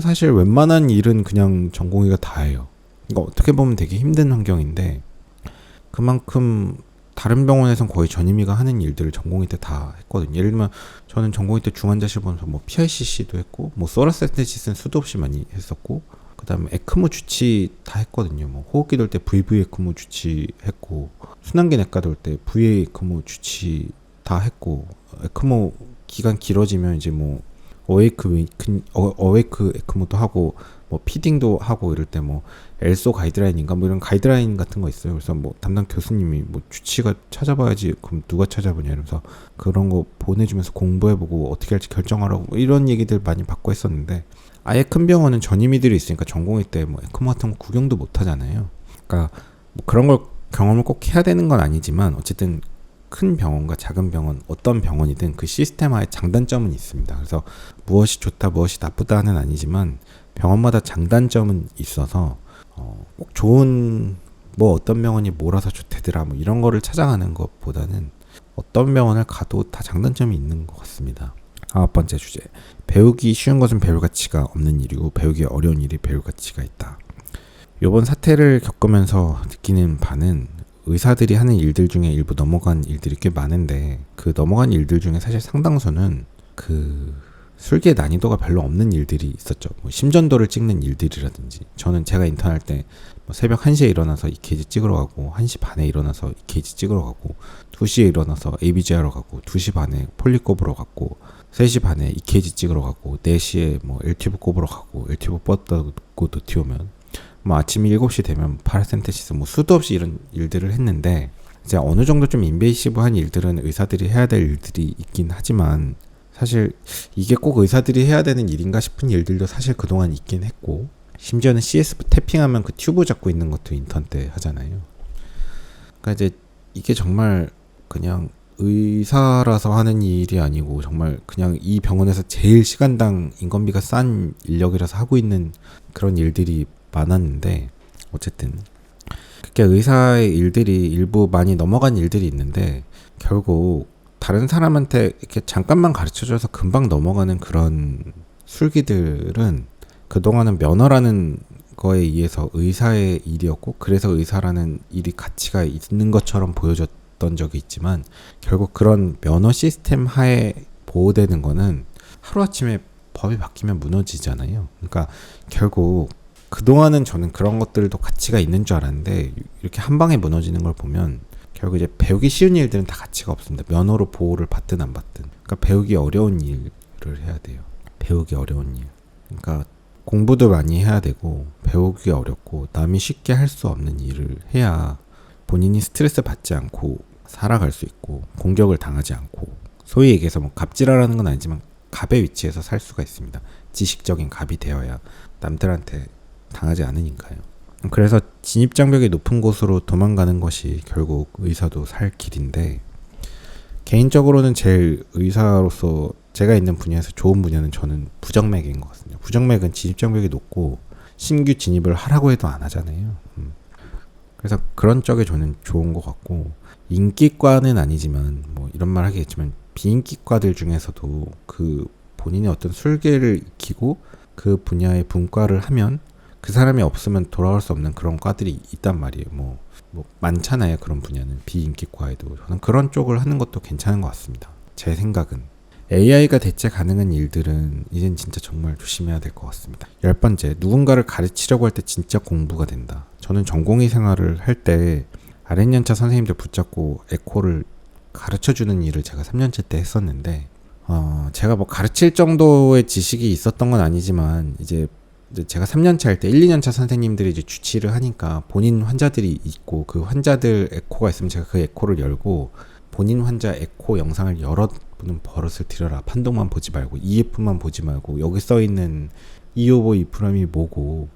사실 웬만한 일은 그냥 전공의가 다 해요. 그러니까 어떻게 보면 되게 힘든 환경인데, 그만큼 다른 병원에선 거의 전임의가 하는 일들을 전공의 때 다 했거든요. 예를 들면 저는 전공의 때 중환자실 보면서 뭐 PICC도 했고, 뭐 소라세테시스는 수도 없이 많이 했었고, 그 다음에 에크모 주치 다 했거든요. 뭐 호흡기 돌 때 VV 에크모 주치 했고, 순환기 내과 돌 때 VA 에크모 주치 다 했고, 에크모 기간 길어지면 이제 뭐 어웨이크 에크모도 하고, 뭐 피딩도 하고 이럴 때 뭐 엘소 가이드라인인가 뭐 이런 가이드라인 같은 거 있어요. 그래서 뭐 담당 교수님이 뭐 주치가 찾아봐야지 그럼 누가 찾아보냐 이러면서 그런 거 보내주면서 공부해보고 어떻게 할지 결정하라고, 뭐 이런 얘기들 많이 받고 했었는데, 아예 큰 병원은 전임의들이 있으니까 전공의 때 뭐 에크모 같은 거 구경도 못 하잖아요. 그러니까 뭐 그런 걸 경험을 꼭 해야 되는 건 아니지만, 어쨌든 큰 병원과 작은 병원, 어떤 병원이든 그 시스템화의 장단점은 있습니다. 그래서 무엇이 좋다, 무엇이 나쁘다는 아니지만 병원마다 장단점은 있어서 꼭 좋은 뭐 어떤 병원이 몰아서 좋대더라 뭐 이런 거를 찾아가는 것보다는 어떤 병원을 가도 다 장단점이 있는 것 같습니다. 9번째 주제. 배우기 쉬운 것은 배울 가치가 없는 일이고 배우기 어려운 일이 배울 가치가 있다. 이번 사태를 겪으면서 느끼는 바는 의사들이 하는 일들 중에 일부 넘어간 일들이 꽤 많은데 그 넘어간 일들 중에 사실 상당수는 그 술기의 난이도가 별로 없는 일들이 있었죠. 뭐 심전도를 찍는 일들이라든지 저는 제가 인턴할 때 뭐 새벽 1시에 일어나서 EKG 찍으러 가고 1시 반에 일어나서 EKG 찍으러 가고 2시에 일어나서 ABG 하러 가고 2시 반에 폴립 꼽으러 갔고 3시 반에 EKG 찍으러 가고 4시에 뭐 LTV 꼽으러 가고 LTV 뻗다고 노티 오면 뭐 아침 7시 되면 파라센테시스 뭐 수도 없이 이런 일들을 했는데 이제 어느 정도 좀 인베이시브한 일들은 의사들이 해야 될 일들이 있긴 하지만 사실 이게 꼭 의사들이 해야 되는 일인가 싶은 일들도 사실 그동안 있긴 했고 심지어는 CSF 태핑하면 그 튜브 잡고 있는 것도 인턴 때 하잖아요. 그러니까 이제 이게 정말 그냥 의사라서 하는 일이 아니고 정말 그냥 이 병원에서 제일 시간당 인건비가 싼 인력이라서 하고 있는 그런 일들이 많았는데 어쨌든 그게 의사의 일들이 일부 많이 넘어간 일들이 있는데 결국 다른 사람한테 이렇게 잠깐만 가르쳐줘서 금방 넘어가는 그런 술기들은 그동안은 면허라는 거에 의해서 의사의 일이었고 그래서 의사라는 일이 가치가 있는 것처럼 보여줬던 적이 있지만 결국 그런 면허 시스템 하에 보호되는 거는 하루아침에 법이 바뀌면 무너지잖아요. 그러니까 결국 그동안은 저는 그런 것들도 가치가 있는 줄 알았는데 이렇게 한 방에 무너지는 걸 보면 결국 이제 배우기 쉬운 일들은 다 가치가 없습니다. 면허로 보호를 받든 안 받든. 그러니까 배우기 어려운 일을 해야 돼요. 배우기 어려운 일. 그러니까 공부도 많이 해야 되고 배우기 어렵고 남이 쉽게 할 수 없는 일을 해야 본인이 스트레스 받지 않고 살아갈 수 있고 공격을 당하지 않고 소위 얘기해서 뭐 갑질하라는 건 아니지만 갑의 위치에서 살 수가 있습니다. 지식적인 갑이 되어야 남들한테 당하지 않으니까요. 그래서 진입장벽이 높은 곳으로 도망가는 것이 결국 의사도 살 길인데 개인적으로는 제일 의사로서 제가 있는 분야에서 좋은 분야는 저는 부정맥인 것 같습니다. 부정맥은 진입장벽이 높고 신규 진입을 하라고 해도 안 하잖아요. 그래서 그런 쪽에 저는 좋은 것 같고 인기과는 아니지만 뭐 이런 말 하겠지만 비인기과들 중에서도 그 본인의 어떤 술기를 익히고 그 분야의 분과를 하면 그 사람이 없으면 돌아올 수 없는 그런 과들이 있단 말이에요. 뭐 많잖아요. 그런 분야는 비인기과에도. 저는 그런 쪽을 하는 것도 괜찮은 것 같습니다. 제 생각은. AI가 대체 가능한 일들은 이젠 진짜 정말 조심해야 될 것 같습니다. 10번째, 누군가를 가르치려고 할 때 진짜 공부가 된다. 저는 전공의 생활을 할 때 아랫연차 선생님들 붙잡고 에코를 가르쳐주는 일을 제가 3년차 때 했었는데 제가 뭐 가르칠 정도의 지식이 있었던 건 아니지만 이제 제가 3년차 할 때 1, 2년차 선생님들이 이제 주치를 하니까 본인 환자들이 있고 그 환자들 에코가 있으면 제가 그 에코를 열고 본인 환자 에코 영상을 열어보는 버릇을 들여라. 판독만 보지 말고 EF만 보지 말고 여기 써있는 이오보 이프람이 뭐고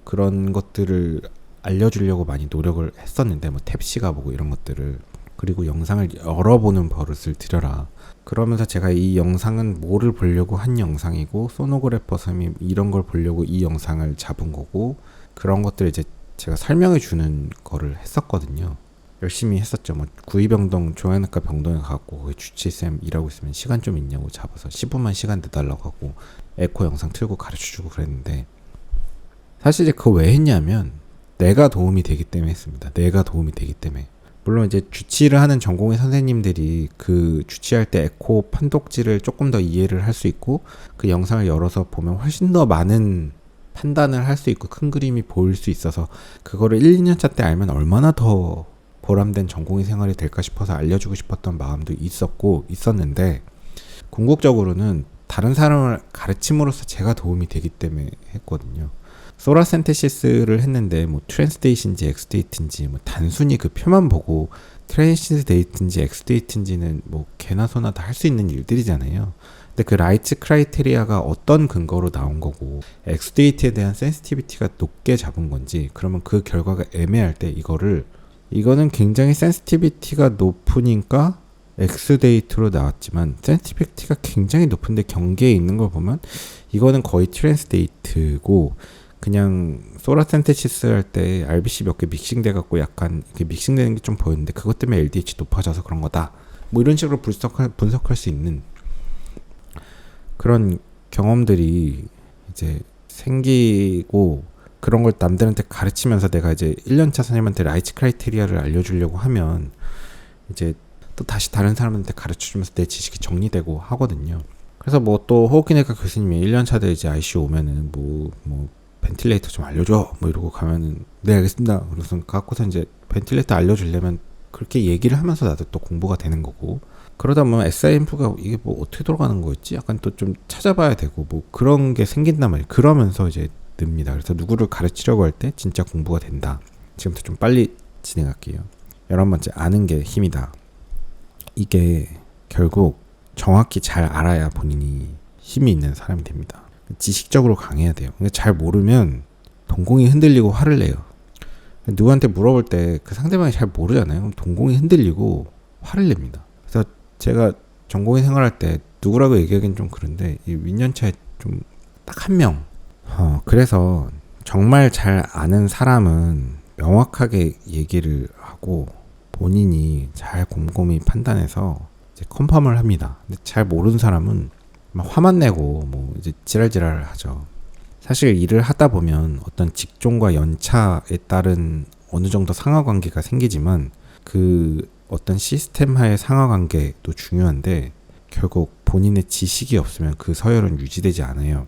그런 것들을 알려주려고 많이 노력을 했었는데 뭐 탭시가 뭐고 이런 것들을 그리고 영상을 열어보는 버릇을 들여라. 그러면서 제가 이 영상은 뭐를 보려고 한 영상이고 소노그래퍼 쌤이 이런 걸 보려고 이 영상을 잡은 거고 그런 것들을 이제 제가 설명해 주는 거를 했었거든요. 열심히 했었죠. 뭐 구이병동 조안의과 병동에 가고 거기 주치쌤 일하고 있으면 시간 좀 있냐고 잡아서 10분만 시간 내달라고 하고 에코 영상 틀고 가르쳐주고 그랬는데 사실 이제 그거 왜 했냐면 내가 도움이 되기 때문에 했습니다. 내가 도움이 되기 때문에. 물론 이제 주치를 하는 전공의 선생님들이 그 주치할 때 에코 판독지를 조금 더 이해를 할 수 있고 그 영상을 열어서 보면 훨씬 더 많은 판단을 할 수 있고 큰 그림이 보일 수 있어서 그거를 1, 2년차 때 알면 얼마나 더 보람된 전공의 생활이 될까 싶어서 알려주고 싶었던 마음도 있었는데 궁극적으로는 다른 사람을 가르침으로써 제가 도움이 되기 때문에 했거든요. 소라센테시스를 했는데 뭐 트랜스데이트인지 엑스데이트인지 뭐 단순히 그 표만 보고 트랜스데이트인지 엑스데이트인지는 뭐 개나 소나 다 할 수 있는 일들이잖아요. 근데 그 라이츠 크라이테리아가 어떤 근거로 나온 거고 엑스데이트에 대한 센시티비티가 높게 잡은 건지 그러면 그 결과가 애매할 때 이거를 이거는 굉장히 센시티비티가 높으니까 엑스데이트로 나왔지만 센시티비티가 굉장히 높은데 경계에 있는 걸 보면 이거는 거의 트랜스데이트고 그냥 소라센테시스 할 때 RBC 몇 개 믹싱돼 갖고 약간 이렇게 믹싱되는 게 좀 보였는데 그것 때문에 LDH 높아져서 그런 거다. 뭐 이런 식으로 분석할 수 있는 그런 경험들이 이제 생기고 그런 걸 남들한테 가르치면서 내가 이제 1년차 선생님한테 라이츠 크라이테리아를 알려주려고 하면 이제 또 다시 다른 사람한테 가르쳐주면서 내 지식이 정리되고 하거든요. 그래서 뭐 또 호흡기내과 교수님이 1년차들 이제 ICU 오면은 뭐 벤틸레이터 좀 알려줘 뭐 이러고 가면은 네 알겠습니다. 그래서 갖고서 이제 벤틸레이터 알려주려면 그렇게 얘기를 하면서 나도 또 공부가 되는 거고 그러다 보면 SIM프가 이게 뭐 어떻게 돌아가는 거였지? 약간 또 좀 찾아봐야 되고 뭐 그런 게 생긴단 말이에요. 그러면서 이제 늡니다. 그래서 누구를 가르치려고 할 때 진짜 공부가 된다. 지금부터 좀 빨리 진행할게요. 11번째, 아는 게 힘이다. 이게 결국 정확히 잘 알아야 본인이 힘이 있는 사람이 됩니다. 지식적으로 강해야 돼요. 잘 모르면 동공이 흔들리고 화를 내요. 누구한테 물어볼 때 그 상대방이 잘 모르잖아요. 그럼 동공이 흔들리고 화를 냅니다. 그래서 제가 전공의 생활할 때 누구라고 얘기하기는 좀 그런데 이 윈년차에 좀 딱 한 명. 그래서 정말 잘 아는 사람은 명확하게 얘기를 하고 본인이 잘 곰곰이 판단해서 이제 컨펌을 합니다. 근데 잘 모르는 사람은 막 화만 내고 뭐 이제 지랄지랄 하죠. 사실 일을 하다 보면 어떤 직종과 연차에 따른 어느 정도 상하관계가 생기지만 그 어떤 시스템 하의 상하관계도 중요한데 결국 본인의 지식이 없으면 그 서열은 유지되지 않아요.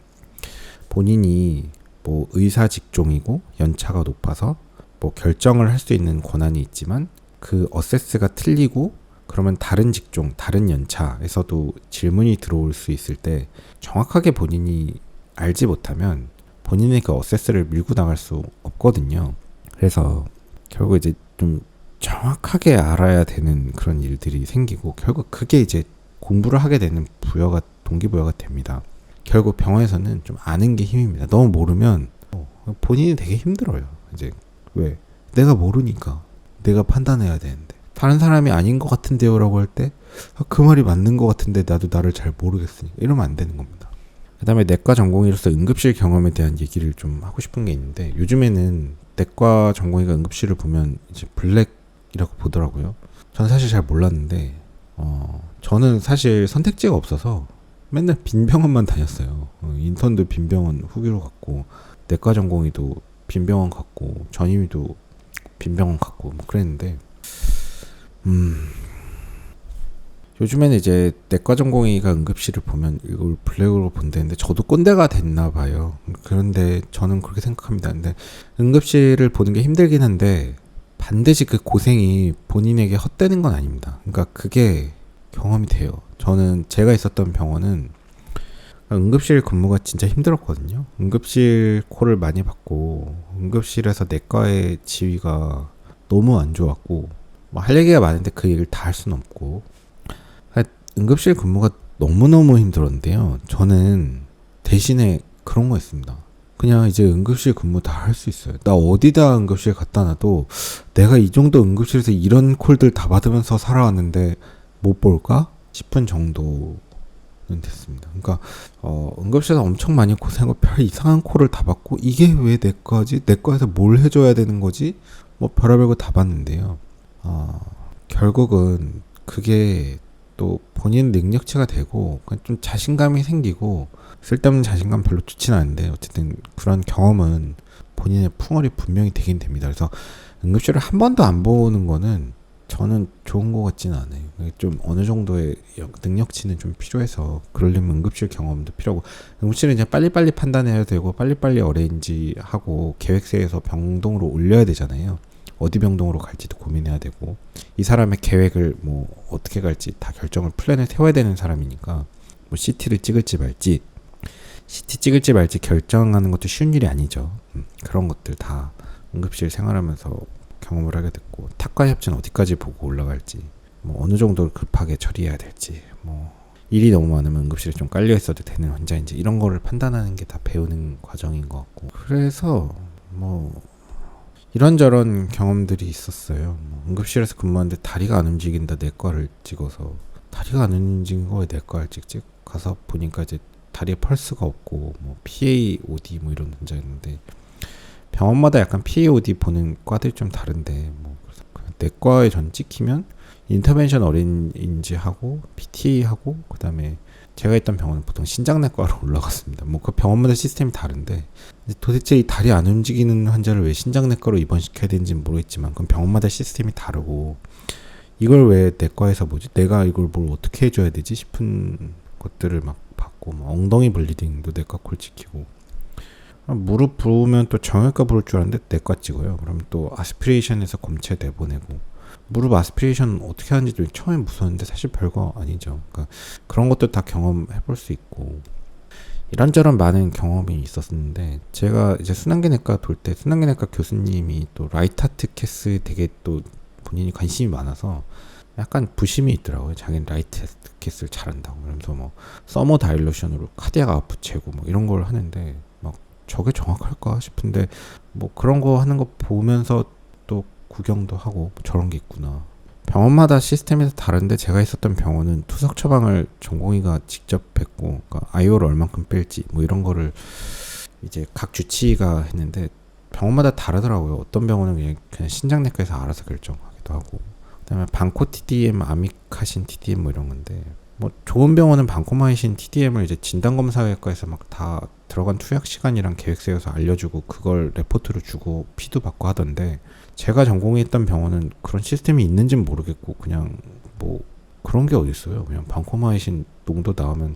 본인이 뭐 의사 직종이고 연차가 높아서 뭐 결정을 할 수 있는 권한이 있지만 그 어세스가 틀리고 그러면 다른 직종, 다른 연차에서도 질문이 들어올 수 있을 때 정확하게 본인이 알지 못하면 본인의 그 어세스를 밀고 나갈 수 없거든요. 그래서 결국 이제 좀 정확하게 알아야 되는 그런 일들이 생기고 결국 그게 이제 공부를 하게 되는 부여가 동기부여가 됩니다. 결국 병원에서는 좀 아는 게 힘입니다. 너무 모르면 본인이 되게 힘들어요. 이제 왜? 내가 모르니까 내가 판단해야 되는데 다른 사람이 아닌 것 같은데요 라고 할 때 그 말이 맞는 것 같은데 나도 나를 잘 모르겠으니까 이러면 안 되는 겁니다. 그 다음에 내과 전공의로서 응급실 경험에 대한 얘기를 좀 하고 싶은 게 있는데 요즘에는 내과 전공의가 응급실을 보면 이제 블랙이라고 보더라고요. 저는 사실 잘 몰랐는데 저는 사실 선택지가 없어서 맨날 빈 병원만 다녔어요. 인턴도 빈 병원 후기로 갔고 내과 전공의도 빈 병원 갔고 전임의도 빈 병원 갔고 뭐 그랬는데 요즘에는 이제 내과 전공의가 응급실을 보면 이걸 블랙으로 본다는데 저도 꼰대가 됐나 봐요. 그런데 저는 그렇게 생각합니다. 근데 응급실을 보는 게 힘들긴 한데 반드시 그 고생이 본인에게 헛되는 건 아닙니다. 그러니까 그게 경험이 돼요. 저는 제가 있었던 병원은 응급실 근무가 진짜 힘들었거든요. 응급실 콜을 많이 받고 응급실에서 내과의 지위가 너무 안 좋았고 뭐 할 얘기가 많은데 그 얘기를 다 할 수는 없고 응급실 근무가 너무너무 힘들었는데요. 저는 대신에 그런 거 했습니다. 그냥 이제 응급실 근무 다 할 수 있어요. 나 어디다 응급실 갖다 놔도 내가 이 정도 응급실에서 이런 콜들 다 받으면서 살아왔는데 못 볼까 싶은 정도는 됐습니다. 그러니까 응급실에서 엄청 많이 고생하고 별 이상한 콜을 다 받고 이게 왜 내 거지? 내 거에서 뭘 해줘야 되는 거지? 뭐 별의별 거 다 받는데요. 결국은 그게 또 본인 능력치가 되고 좀 자신감이 생기고 쓸데없는 자신감 별로 좋진 않은데 어쨌든 그런 경험은 본인의 풍월이 분명히 되긴 됩니다. 그래서 응급실을 한 번도 안 보는 거는 저는 좋은 것 같지는 않아요. 좀 어느 정도의 능력치는 좀 필요해서 그러려면 응급실 경험도 필요하고 응급실은 이제 빨리빨리 판단해야 되고 빨리빨리 어레인지하고 계획세에서 병동으로 올려야 되잖아요. 어디 병동으로 갈지도 고민해야 되고 이 사람의 계획을 뭐 어떻게 갈지 다 결정을 플랜을 세워야 되는 사람이니까 뭐 CT를 찍을지 말지 CT 찍을지 말지 결정하는 것도 쉬운 일이 아니죠. 그런 것들 다 응급실 생활하면서 경험을 하게 됐고 탁과 협진 어디까지 보고 올라갈지 뭐 어느 정도 급하게 처리해야 될지 뭐 일이 너무 많으면 응급실에 좀 깔려 있어도 되는 환자인지 이런 거를 판단하는 게 다 배우는 과정인 것 같고 그래서 뭐 이런저런 경험들이 있었어요. 뭐 응급실에서 근무하는데 다리가 안 움직인다 내과를 찍어서 다리가 안 움직인 거에 내과를 찍지 가서 보니까 이제 다리에 펄스가 없고 뭐 PAOD 뭐 이런 문제였는데 병원마다 약간 PAOD 보는 과들이 좀 다른데 뭐 그래서 내과에 전 찍히면 인터벤션 어린이인지 하고 PT 하고 그다음에 제가 있던 병원은 보통 신장내과로 올라갔습니다. 뭐 그 병원마다 시스템이 다른데 도대체 이 다리 안 움직이는 환자를 왜 신장내과로 입원시켜야 되는지는 모르겠지만 그건 병원마다 시스템이 다르고 이걸 왜 내과에서 뭐지? 내가 이걸 뭘 어떻게 해줘야 되지 싶은 것들을 막 받고 뭐 엉덩이 블리딩도 내과 콜 찍히고 무릎 부으면 또 정형외과 부를 줄 알았는데 내과 찍어요. 그럼 또 아스피레이션에서 검체 내보내고 무릎 아스피레이션 어떻게 하는지도 처음에 무서웠는데 사실 별거 아니죠. 그러니까 그런 것도 다 경험해 볼 수 있고 이런저런 많은 경험이 있었는데 제가 이제 순환기내과 돌 때 순환기내과 교수님이 또 라이트 캐스 되게 또 본인이 관심이 많아서 약간 부심이 있더라고요. 자기는 라이트 캐스를 잘한다고. 그러면서 뭐 서머 다일루션으로 카디악 아웃풋 재고 뭐 이런 걸 하는데 막 저게 정확할까 싶은데 뭐 그런 거 하는 거 보면서 또 구경도 하고 저런 게 있구나. 병원마다 시스템이 다른데 제가 있었던 병원은 투석 처방을 전공의가 직접 뱉고 그러니까 아이오를 얼만큼 뺄지 뭐 이런 거를 이제 각 주치의가 했는데 병원마다 다르더라고요. 어떤 병원은 그냥 신장내과에서 알아서 결정하기도 하고 그다음에 방코 TDM, 아미카신 TDM 뭐 이런 건데 뭐 좋은 병원은 방코마이신 TDM을 이제 진단검사외과에서 막 다 들어간 투약 시간이랑 계획 세워서 알려주고 그걸 레포트로 주고 피도 받고 하던데 제가 전공했던 병원은 그런 시스템이 있는지는 모르겠고 그냥 뭐 그런 게 어딨어요. 그냥 방코마이신 농도 나오면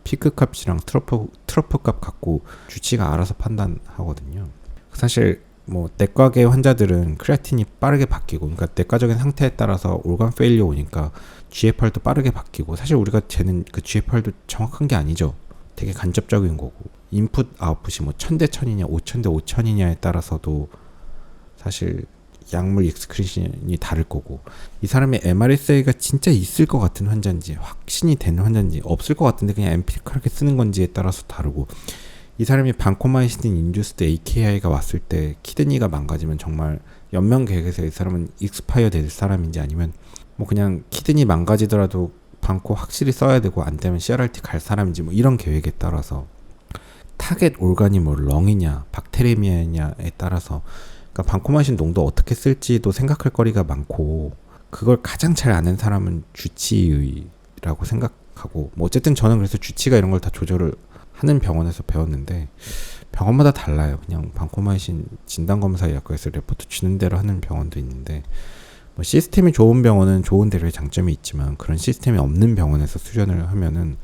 피크 값이랑 트러프 값 갖고 주치가 알아서 판단하거든요. 사실 뭐 내과계 환자들은 크레아틴이 빠르게 바뀌고 그러니까 내과적인 상태에 따라서 올간 페일리어 오니까 GFR도 빠르게 바뀌고 사실 우리가 재는 그 GFR도 정확한 게 아니죠. 되게 간접적인 거고 인풋 아웃풋이 뭐 1000대 1000이냐 5000대 5000이냐에 따라서도 사실 약물 익스크리션이 다를 거고 이 사람의 MRSA가 진짜 있을 것 같은 환자인지 확신이 되는 환자인지 없을 것 같은데 그냥 엠피리컬하게 쓰는 건지에 따라서 다르고 이 사람이 방코마이시딘 인듀스드 AKI가 왔을 때 키드니가 망가지면 정말 연명계획에서 이 사람은 익스파이어 될 사람인지 아니면 뭐 그냥 키드니 망가지더라도 방코 확실히 써야 되고 안 되면 CRRT 갈 사람인지 뭐 이런 계획에 따라서 타겟 올간이 뭐 렁이냐 박테리미아냐에 따라서 그러니까 방코마이신 농도 어떻게 쓸지도 생각할 거리가 많고 그걸 가장 잘 아는 사람은 주치의라고 생각하고 뭐 어쨌든 저는 그래서 주치가 이런 걸 다 조절을 하는 병원에서 배웠는데 병원마다 달라요. 그냥 방코마이신 진단검사 약과에서 레포트 주는 대로 하는 병원도 있는데 뭐 시스템이 좋은 병원은 좋은 대로의 장점이 있지만 그런 시스템이 없는 병원에서 수련을 하면은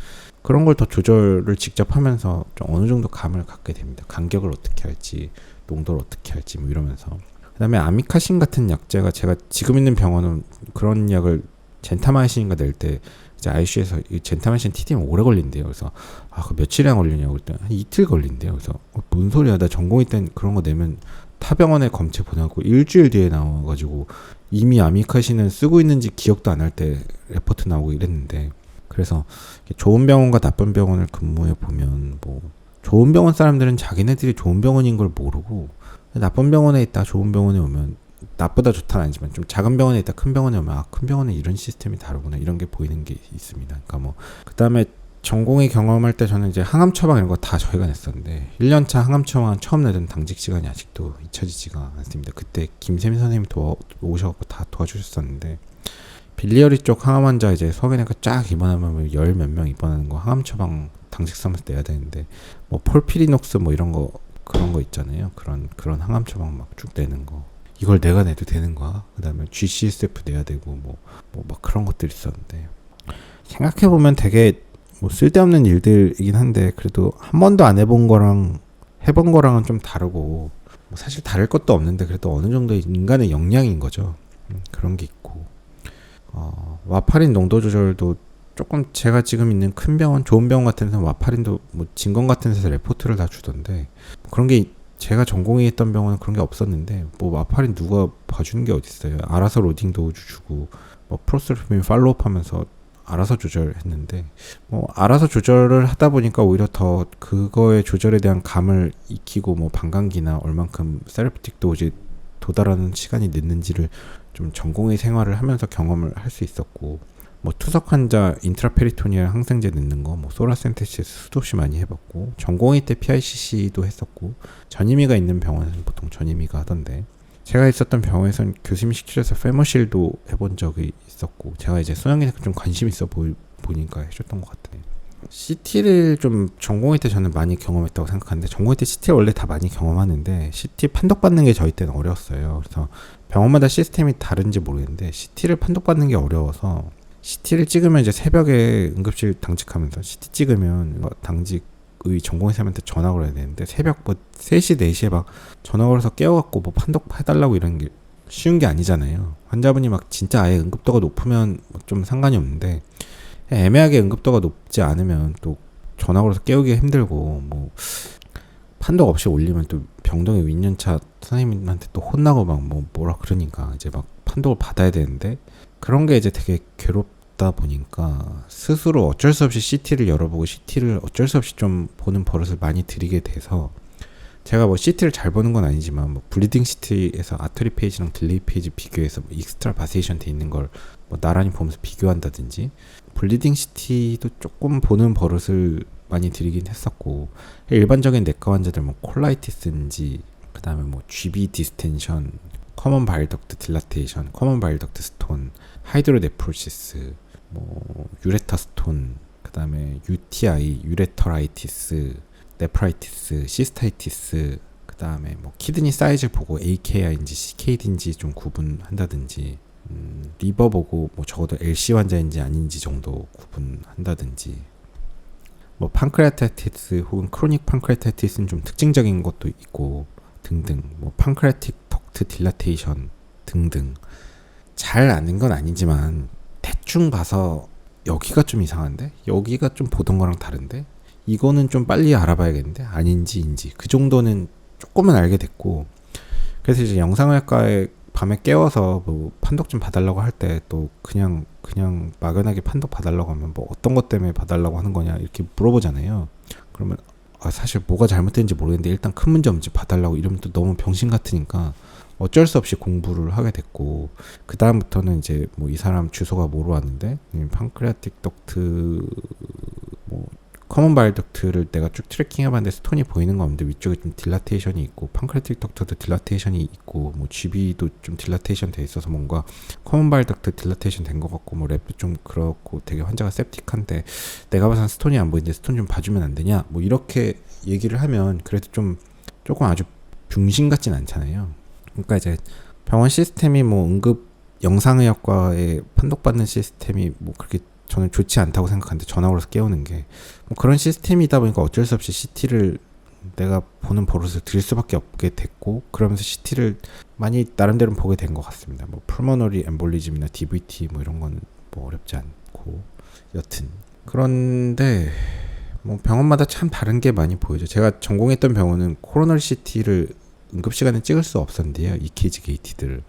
그런 걸 더 조절을 직접 하면서 좀 어느 정도 감을 갖게 됩니다. 간격을 어떻게 할지 농도를 어떻게 할지 뭐 이러면서 그 다음에 아미카신 같은 약제가 제가 지금 있는 병원은 그런 약을 젠타마이신인가 낼 때 이제 ICU에서 이 젠타마이신 TDM 오래 걸린대요. 그래서 그 며칠이나 걸리냐고 그랬더니 한 이틀 걸린대요. 그래서 뭔 소리야 나 전공의 땐 그런 거 내면 타 병원에 검체 보내고 일주일 뒤에 나와가지고 이미 아미카신은 쓰고 있는지 기억도 안 할 때 레포트 나오고 이랬는데 그래서 좋은 병원과 나쁜 병원을 근무해 보면 뭐 좋은 병원 사람들은 자기네들이 좋은 병원인 걸 모르고 나쁜 병원에 있다 좋은 병원에 오면 나쁘다 좋다는 아니지만 좀 작은 병원에 있다 큰 병원에 오면 큰 병원에 이런 시스템이 다르구나 이런 게 보이는 게 있습니다. 그러니까 뭐 그다음에 전공의 경험할 때 저는 이제 항암 처방 이런 거 다 저희가 냈었는데 1년차 항암 처방 처음 내던 당직 시간이 아직도 잊혀지지가 않습니다. 그때 김세민 선생님이 오셔서 다 도와주셨었는데 빌리어리 쪽 항암 환자 이제 소아내과 쫙 입원하면 열 몇 명 입원하는 거 항암 처방 당직 삼아서 내야 되는데 뭐 폴피리녹스 뭐 이런 거 그런 거 있잖아요. 그런 항암 처방 막 쭉 내는 거 이걸 내가 내도 되는 거야? 그 다음에 GCSF 내야 되고 뭐 막 그런 것들이 있었는데 생각해 보면 되게 뭐 쓸데없는 일들이긴 한데 그래도 한 번도 안 해본 거랑 해본 거랑은 좀 다르고 뭐 사실 다를 것도 없는데 그래도 어느 정도 인간의 역량인 거죠. 그런 게 있고 와파린 농도 조절도 조금 제가 지금 있는 큰 병원 좋은 병원 같은 데서 와파린도 뭐 진건 같은 데서 레포트를 다 주던데 그런 게 제가 전공이 했던 병원은 그런 게 없었는데 뭐 와파린 누가 봐주는 게 어딨어요. 알아서 로딩 도우주 주고 뭐 프로스르핀 팔로우업 하면서 알아서 조절했는데 뭐 알아서 조절을 하다 보니까 오히려 더 그거의 조절에 대한 감을 익히고 뭐 방광기나 얼만큼 세라피틱 도달하는 시간이 늦는지를 좀 전공의 생활을 하면서 경험을 할 수 있었고, 뭐 투석 환자 인트라페리토니얼 항생제 넣는 거, 뭐 소라센테시스 수도 없이 많이 해봤고, 전공의 때 PICC도 했었고, 전임의가 있는 병원에서는 보통 전임의가 하던데, 제가 있었던 병원에서는 교수님 시키셔서 페머실도 해본 적이 있었고, 제가 이제 소양에 좀 관심 있어 보니까 해줬던 것 같아요. CT를 좀 전공의 때 저는 많이 경험했다고 생각하는데, 전공의 때 CT를 원래 다 많이 경험하는데 CT 판독받는 게 저희 때는 어려웠어요. 그래서 병원마다 시스템이 다른지 모르겠는데 CT를 판독받는 게 어려워서, CT를 찍으면 이제 새벽에 응급실 당직하면서 CT 찍으면 당직의 전공의사한테 전화 걸어야 되는데, 새벽 뭐 3시 4시에 막 전화 걸어서 깨워갖고 뭐 판독해달라고 이런 게 쉬운 게 아니잖아요. 환자분이 막 진짜 아예 응급도가 높으면 좀 상관이 없는데, 애매하게 응급도가 높지 않으면 또 전화 걸어서 깨우기가 힘들고, 뭐 판독 없이 올리면 또 병동의 윗년차 선생님한테 또 혼나고 막 뭐라 그러니까 이제 막 판독을 받아야 되는데, 그런 게 이제 되게 괴롭다 보니까 스스로 어쩔 수 없이 CT를 열어보고 CT를 어쩔 수 없이 좀 보는 버릇을 많이 들이게 돼서, 제가 뭐 CT를 잘 보는 건 아니지만 뭐 블리딩 CT에서 아터리 페이지랑 딜레이 페이지 비교해서 뭐 익스트라 바세이션 돼 있는 걸 뭐 나란히 보면서 비교한다든지, 블리딩 CT도 조금 보는 버릇을 많이 들이긴 했었고, 일반적인 내과 환자들 뭐 콜라이티스인지, 그 다음에 뭐 GB 디스텐션, 커먼 바일 덕트 딜라테이션, 커먼 바일 덕트 스톤, 하이드로네프로시스, 뭐 유레터 스톤, 그 다음에 UTI, 유레터라이티스, 네프라이티스, 시스타이티스, 그 다음에 뭐 키드니 사이즈 보고 AKI인지 CKD인지 좀 구분한다든지, 리버 보고 뭐 적어도 LC 환자인지 아닌지 정도 구분한다든지, 뭐 판크레아타이티스 혹은 크로닉 판크레아타이티스는 좀 특징적인 것도 있고 등등, 뭐 판크레아틱 덕트 딜라테이션 등등. 잘 아는 건 아니지만 대충 봐서 여기가 좀 이상한데, 여기가 좀 보던 거랑 다른데, 이거는 좀 빨리 알아봐야겠는데, 아닌지인지 그 정도는 조금은 알게 됐고, 그래서 이제 영상의학과에 밤에 깨워서 뭐 판독 좀 봐달라고 할 때 또 그냥 막연하게 판독 봐달라고 하면 뭐 어떤 것 때문에 봐달라고 하는 거냐 이렇게 물어보잖아요. 그러면 사실 뭐가 잘못된지 모르겠는데 일단 큰 문제 없는지 봐달라고 이러면 또 너무 병신 같으니까 어쩔 수 없이 공부를 하게 됐고, 그 다음부터는 이제 뭐 이 사람 주소가 뭐로 왔는데, 판크레아틱 덕트 뭐 커먼 바일 덕트를 내가 쭉 트래킹 해봤는데 스톤이 보이는 거 없는데 위쪽에 좀 딜라테이션이 있고, 판크레아틱 덕트도 딜라테이션이 있고, 뭐 GB도 좀 딜라테이션 돼 있어서 뭔가 커먼 바일 덕트 딜라테이션 된 것 같고, 뭐 랩도 좀 그렇고 되게 환자가 septic한데 내가 봐선 스톤이 안 보이는데 스톤 좀 봐주면 안 되냐, 뭐 이렇게 얘기를 하면 그래도 좀 조금 아주 병신 같진 않잖아요. 그러니까 이제 병원 시스템이 뭐 응급 영상의학과에 판독받는 시스템이 뭐 그렇게 저는 좋지 않다고 생각하는데, 전화 걸어서 깨우는 게 뭐 그런 시스템이다 보니까 어쩔 수 없이 CT를 내가 보는 버릇을 들일 수밖에 없게 됐고, 그러면서 CT를 많이 나름대로 보게 된 것 같습니다. 뭐 풀모너리 엠볼리즘이나 DVT 뭐 이런 거는 뭐 어렵지 않고, 여튼 그런데 뭐 병원마다 참 다른 게 많이 보이죠. 제가 전공했던 병원은 코로너리 CT를 응급시간에 찍을 수 없었는데요, EKG 게이티들을.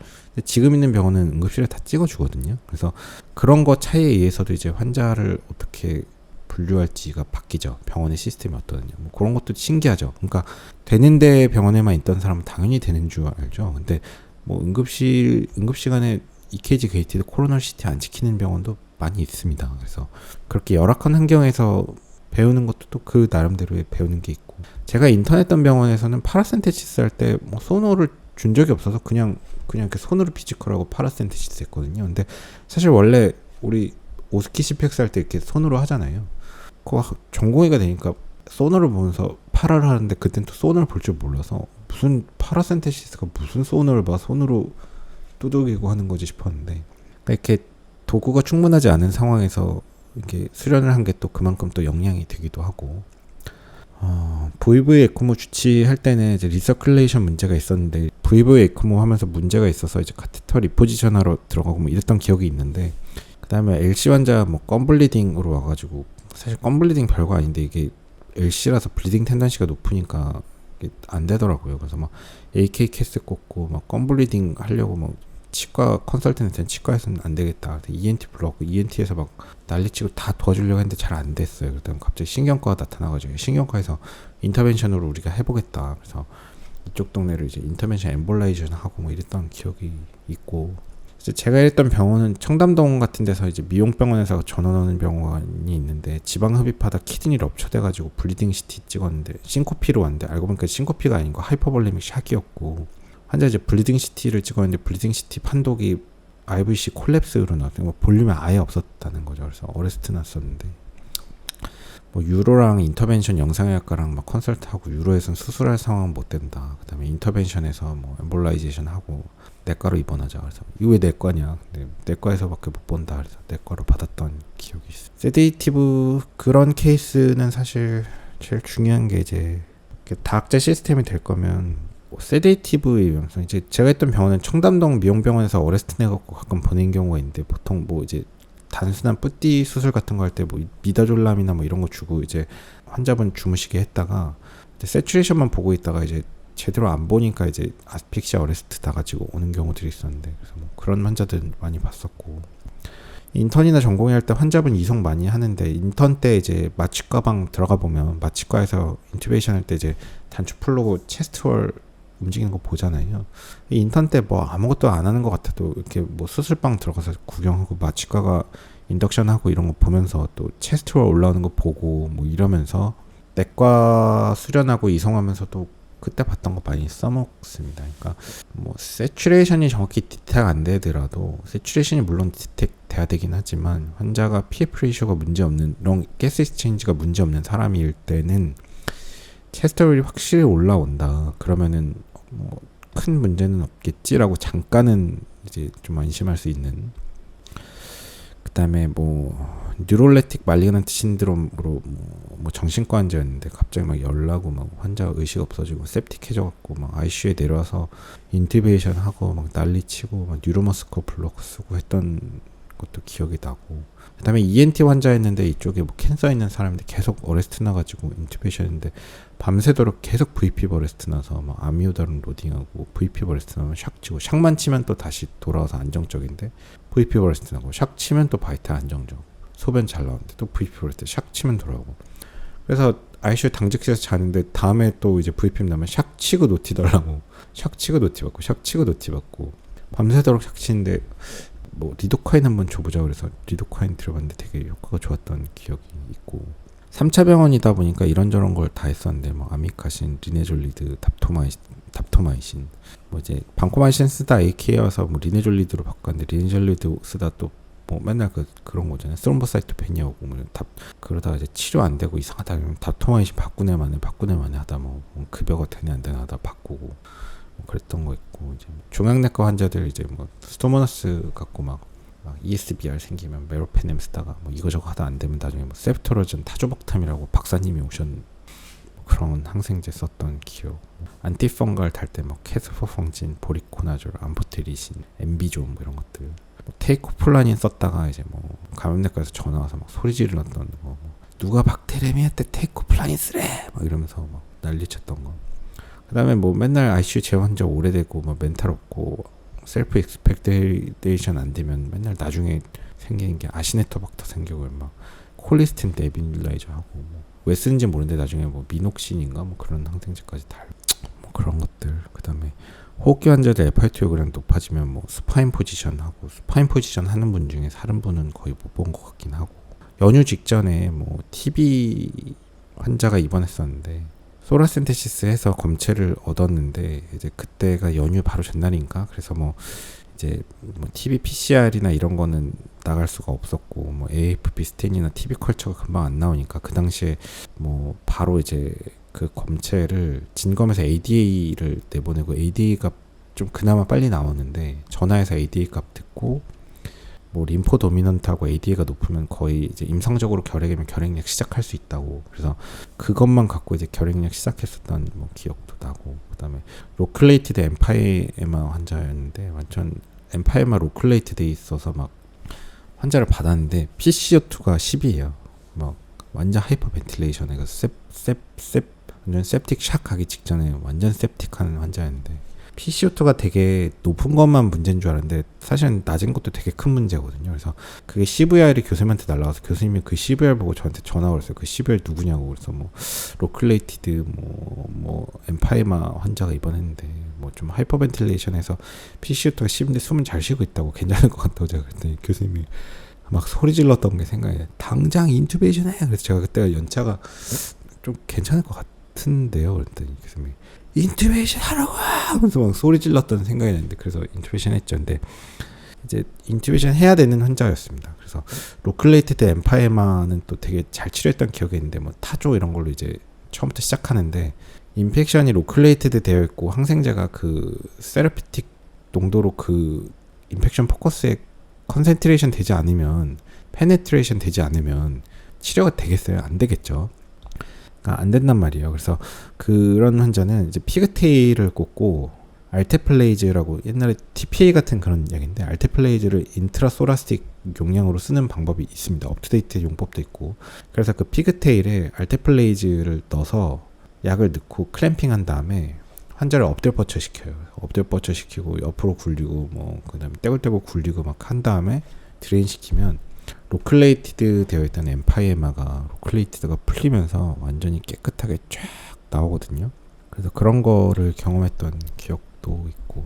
지금 있는 병원은 응급실에 다 찍어주거든요. 그래서 그런 거 차이에 의해서도 이제 환자를 어떻게 분류할지가 바뀌죠. 병원의 시스템이 어떠느냐. 뭐 그런 것도 신기하죠. 그러니까 되는데 병원에만 있던 사람은 당연히 되는 줄 알죠. 근데 뭐 응급시간에 EKG 게이티드 코로너 CT 안 지키는 병원도 많이 있습니다. 그래서 그렇게 열악한 환경에서 배우는 것도 또 그 나름대로의 배우는 게 있고, 제가 인턴했던 병원에서는 파라센테시스 할 때 뭐 소노를 준 적이 없어서 그냥 이렇게 손으로 피지컬하고 파라센테시스 했거든요. 근데 사실 원래 우리 오스키시펙스 할 때 이렇게 손으로 하잖아요. 그거 전공의가 되니까 소너를 보면서 파라를 하는데, 그땐 또 소너를 볼 줄 몰라서 무슨 파라센테시스가 무슨 소너를 봐, 손으로 두들기고 하는 거지 싶었는데, 그러니까 이렇게 도구가 충분하지 않은 상황에서 이렇게 수련을 한 게 또 그만큼 또 영향이 되기도 하고, VV 에크모 주치할 때는 이제 리서큘레이션 문제가 있었는데, VV 에크모 하면서 문제가 있어서 이제 카테터 리포지션하러 들어가고 뭐 이랬던 기억이 있는데, 그 다음에 LC 환자 뭐 건블리딩으로 와가지고, 사실 건블리딩 별거 아닌데 이게 LC라서 블리딩 텐던시가 높으니까 이게 안 되더라고요. 그래서 막 AK 캐스 꽂고 막 건블리딩 하려고 막 치과 컨설턴트한테 치과에서는 안 되겠다. ENT 불러갖고 ENT에서 막 난리치고 다 도와주려고 했는데 잘 안 됐어요. 그랬더니 갑자기 신경과가 나타나가지고 신경과에서 인터벤션으로 우리가 해보겠다. 그래서 이쪽 동네를 이제 인터벤션 엠볼라이션 하고 뭐 이랬던 기억이 있고, 이제 제가 일했던 병원은 청담동 같은 데서 이제 미용병원에서 전원 오는 병원이 있는데 지방 흡입하다 키드니 럽쳐돼가지고 블리딩 CT 찍었는데 싱코피로 왔는데 알고 보니까 싱코피가 아닌 거 하이퍼볼레믹 샥이었고, 환자 이제 블리딩 CT를 찍었는데 블리딩 CT 판독이 IVC 콜랩스로 나왔더니 뭐 볼륨이 아예 없었다는 거죠. 그래서 어레스트 났었는데, 뭐 유로랑 인터벤션 영상의학과랑 막 컨설트하고 유로에선 수술할 상황 못 된다. 그다음에 인터벤션에서 뭐 엠볼라이제이션 하고 내과로 입원하자. 그래서 이거 왜 내과냐? 근데 내과에서밖에 못 본다. 그래서 내과로 받았던 기억이 있어요. 세데이티브 그런 케이스는 사실 제일 중요한 게 이제 다학제 시스템이 될 거면 뭐 세데이티브의 위험성, 이제 제가 했던 병원은 청담동 미용병원에서 어레스트 내갖고 가끔 보낸 경우가 있는데, 보통 뭐 이제 단순한 뿌띠 수술 같은 거 할 때 뭐 미다졸람이나 뭐 이런 거 주고 이제 환자분 주무시게 했다가 이제 세츄레이션만 보고 있다가 이제 제대로 안 보니까 이제 아스픽시아 어레스트 다 가지고 오는 경우들이 있었는데, 그래서 뭐 그런 환자들 많이 봤었고, 인턴이나 전공의 할 때 환자분 이송 많이 하는데, 인턴 때 이제 마취과방 들어가 보면 마취과에서 인투베이션 할 때 이제 단추 풀고 체스트월 움직이는 거 보잖아요. 인턴 때 뭐 아무것도 안 하는 것 같아도 이렇게 뭐 수술방 들어가서 구경하고 마취과가 인덕션 하고 이런 거 보면서 또 체스트월 올라오는 거 보고 뭐 이러면서 내과 수련하고 이송하면서도 그때 봤던 거 많이 써먹습니다. 그러니까 뭐 세츄레이션이 정확히 디텍 안 되더라도, 세츄레이션이 물론 디텍 돼야 되긴 하지만 환자가 PF 레이쇼가 문제 없는, 가스 익스체인지가 문제 없는 사람일 때는 체스트월이 확실히 올라온다. 그러면은 뭐 큰 문제는 없겠지라고 잠깐은 이제 좀 안심할 수 있는. 그다음에 뭐 뉴롤레틱 말리그넌트 신드롬으로 뭐 정신과 환자였는데 갑자기 막 열나고 막 환자 의식 없어지고 septic해져갖고 막 ICU에 내려와서 인투베이션 하고 막 난리치고 막 뉴로머스커 블록 쓰고 했던 것도 기억이 나고, 그다음에 ENT 환자였는데 이쪽에 뭐 캔서 있는 사람인데 계속 어레스트 나가지고 인투베이션인데 밤새도록 계속 VP 버레스트 나서 막 아미오다론 로딩하고 VP 버레스트 나면 샥 치고, 샥만 치면 또 다시 돌아와서 안정적인데 VP 버레스트 나고, 샥 치면 또 바이탈 안정적, 소변 잘 나오는데 또 VP 버레스트 샥 치면 돌아오고. 그래서 ICU 당직실에서 자는데 다음에 또 이제 VP 나면 샥 치고 노티 달라고, 샥 치고 노티 받고, 샥 치고 노티 받고, 밤새도록 샥 치는데 뭐 리도카인 한번 줘보자 그래서 리도카인 들어봤는데 되게 효과가 좋았던 기억이 있고, 3차 병원이다 보니까 이런저런 걸 다 했었는데 뭐 아미카신, 리네졸리드, 답토마이신, 뭐 이제 방코마이신 쓰다 AK여서 뭐 리네졸리드로 바꿨는데, 리네졸리드 쓰다 또 뭐 맨날 그런 거잖아요. 스롬보사이토페니아 오고 뭐 그러다가 이제 치료 안 되고 이상하다 그러면 답토마이신 바꾸네마네 하다 뭐 급여가 되네 안 되나 하다 바꾸고 뭐 그랬던 거 있고, 이제 종양내과 환자들 이제 뭐 스토모너스 갖고 막 ESBR 생기면 메로페넴 쓰다가 뭐 이거저거 하다 안 되면 나중에 뭐 세프토로전 타조박탐이라고 박사님이 뭐 그런 항생제 썼던 기억. 안티펑갈 탈 때 뭐 캐스포펑진, 보리코나졸, 암포테리신, 엠비존 뭐 이런 것들. 뭐 테이코폴라닌 썼다가 이제 뭐 감염내과에서 전화 와서 막 소리 지르렀던 거. 누가 박테레미아 때 테이코폴라닌 쓰래! 막 이러면서 막 난리쳤던 거. 그다음에 뭐 맨날 ICU 재환자 오래되고 뭐 멘탈 없고 셀프 익스펙테이션 안 되면 맨날 나중에 생기는 게 아시네토박터 생기고 막 콜리스틴 데빌라이저 하고 뭐 왜 쓰는지 모르는데 나중에 뭐 미녹신인가 뭐 그런 항생제까지 뭐 그런 것들. 그다음에 호흡기 환자들 FiO2가 높아지면 뭐 스파인 포지션 하고, 스파인 포지션 하는 분 중에 사는 분은 거의 못 본 것 같긴 하고, 연휴 직전에 뭐 TB 환자가 입원했었는데 소라센테시스 해서 검체를 얻었는데 이제 그때가 연휴 바로 전날인가, 그래서 뭐 이제 뭐 TB PCR이나 이런 거는 나갈 수가 없었고, 뭐 AFP 스테인이나 TB 컬처가 금방 안 나오니까 그 당시에 뭐 바로 이제 그 검체를 진검에서 ADA를 내보내고, ADA 값 좀 그나마 빨리 나오는데 전화해서 ADA 값 듣고 뭐 림포 도미넌트하고 ADA가 높으면 거의 이제 임상적으로 결핵이면 결핵약 시작할 수 있다고, 그래서 그것만 갖고 이제 결핵약 시작했었던 뭐 기억도 나고. 그다음에 로클레이티드 엠파이에마 환자였는데 완전 엠파이에마 로클레이티드 있어서 막 환자를 받았는데 PCO2가 10이에요. 막 완전 하이퍼 벤틸레이션, 완전 septic 샥 가기 직전에 완전 septic한 환자였는데 PCO2가 되게 높은 것만 문제인 줄 알았는데 사실은 낮은 것도 되게 큰 문제거든요. 그래서 그게 CVR이 교수님한테 날라가서 교수님이 그 CVR 보고 저한테 전화가 왔어요. 그 CVR 누구냐고. 그래서 뭐 로클레이티드 뭐 엠파이마 환자가 입원했는데 뭐 좀 하이퍼벤틸레이션해서 PCO2가 심한데 숨은 잘 쉬고 있다고 괜찮을 것 같다고 제가 그랬더니 교수님이 막 소리 질렀던 게 생각이 나요. 당장 인투베이션 해. 그래서 제가 그때가 연차가 좀 괜찮을 것 같은데요. 그랬더니 교수님이 인투베이션 하라고 하면서 막 소리 질렀던 생각이 나는데 그래서 인투베이션 했죠. 근데 이제 인투베이션 해야 되는 환자였습니다. 그래서 로클레이티드 엠파이마는 또 되게 잘 치료했던 기억이 있는데 뭐 타조 이런 걸로 이제 처음부터 시작하는데 인펙션이 로클레이티드 되어 있고 항생제가 그 세라피틱 농도로 그 인펙션 포커스에 컨센트레이션 되지 않으면 페네트레이션 되지 않으면 치료가 되겠어요? 안 되겠죠. 안 된단 말이에요. 그래서 그런 환자는 이제 피그테일을 꽂고 알테플레이즈라고 옛날에 TPA 같은 그런 약인데 알테플레이즈를 인트라소라스틱 용량으로 쓰는 방법이 있습니다. 업투데이트 용법도 있고 그래서 그 피그테일에 알테플레이즈를 넣어서 약을 넣고 클램핑한 다음에 환자를 엎드려뻗쳐 시켜요. 엎드려뻗쳐 시키고 옆으로 굴리고 뭐 그다음에 떼굴떼굴 굴리고 막 한 다음에 드레인 시키면 로클레이티드 되어 있던 엠파이에마가 로클레이티드가 풀리면서 완전히 깨끗하게 쫙 나오거든요. 그래서 그런 거를 경험했던 기억도 있고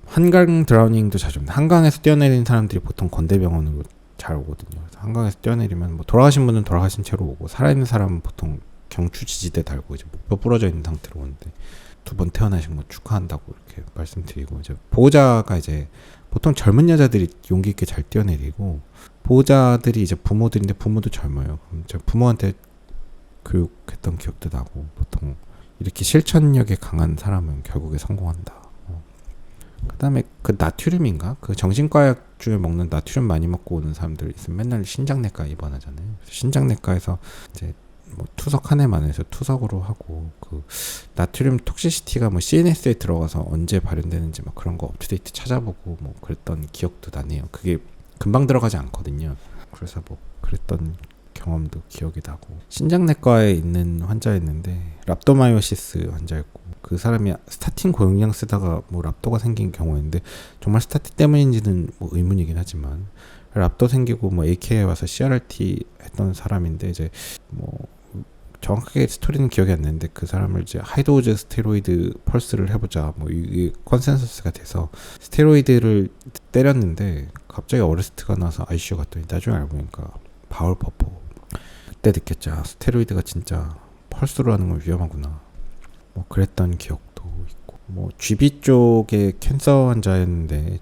한강 드라우닝도 자주 합니다. 한강에서 뛰어내리는 사람들이 보통 건대병원으로 잘 오거든요. 그래서 한강에서 뛰어내리면 뭐 돌아가신 분은 돌아가신 채로 오고 살아있는 사람은 보통 경추 지지대 달고 이제 목뼈 부러져 있는 상태로 오는데 2번 태어나신 거 축하한다고 이렇게 말씀드리고 이제 보호자가 이제 보통 젊은 여자들이 용기 있게 잘 뛰어내리고 보호자들이 이제 부모들인데 부모도 젊어요. 그럼 제가 부모한테 교육했던 기억도 나고 보통 이렇게 실천력이 강한 사람은 결국에 성공한다. 그 다음에 그 나트륨인가? 그 정신과약 중에 먹는 나트륨 많이 먹고 오는 사람들 있으면 맨날 신장내과 입원하잖아요. 신장내과에서 이제 뭐 투석 한 해만 해서 투석으로 하고 그 나트륨 톡시시티가 뭐 CNS에 들어가서 언제 발현되는지 막 그런 거 업투데이트 찾아보고 뭐 그랬던 기억도 나네요. 그게 금방 들어가지 않거든요. 그래서 뭐 그랬던 경험도 기억이 나고 신장내과에 있는 환자였는데 랍도마이오시스 환자였고 그 사람이 스타틴 고용량 쓰다가 뭐 랍도가 생긴 경우였는데 정말 스타틴 때문인지는 뭐 의문이긴 하지만 랍도 생기고 뭐 AK에 와서 CRRT 했던 사람인데 이제 뭐 정확하게 스토리는 기억이 안 나는데 그 사람을 이제 하이도즈 스테로이드 펄스를 해보자 뭐 이게 컨센서스가 돼서 스테로이드를 때렸는데 갑자기 어레스트가 나서 ICU 갔더니 나중에 알고 보니까 바울 퍼포. 그때 느꼈죠. 스테로이드가 진짜 펄스로 하는 건 위험하구나. 뭐 그랬던 기억도 있고 뭐 GB 쪽에 캔서 환자였는데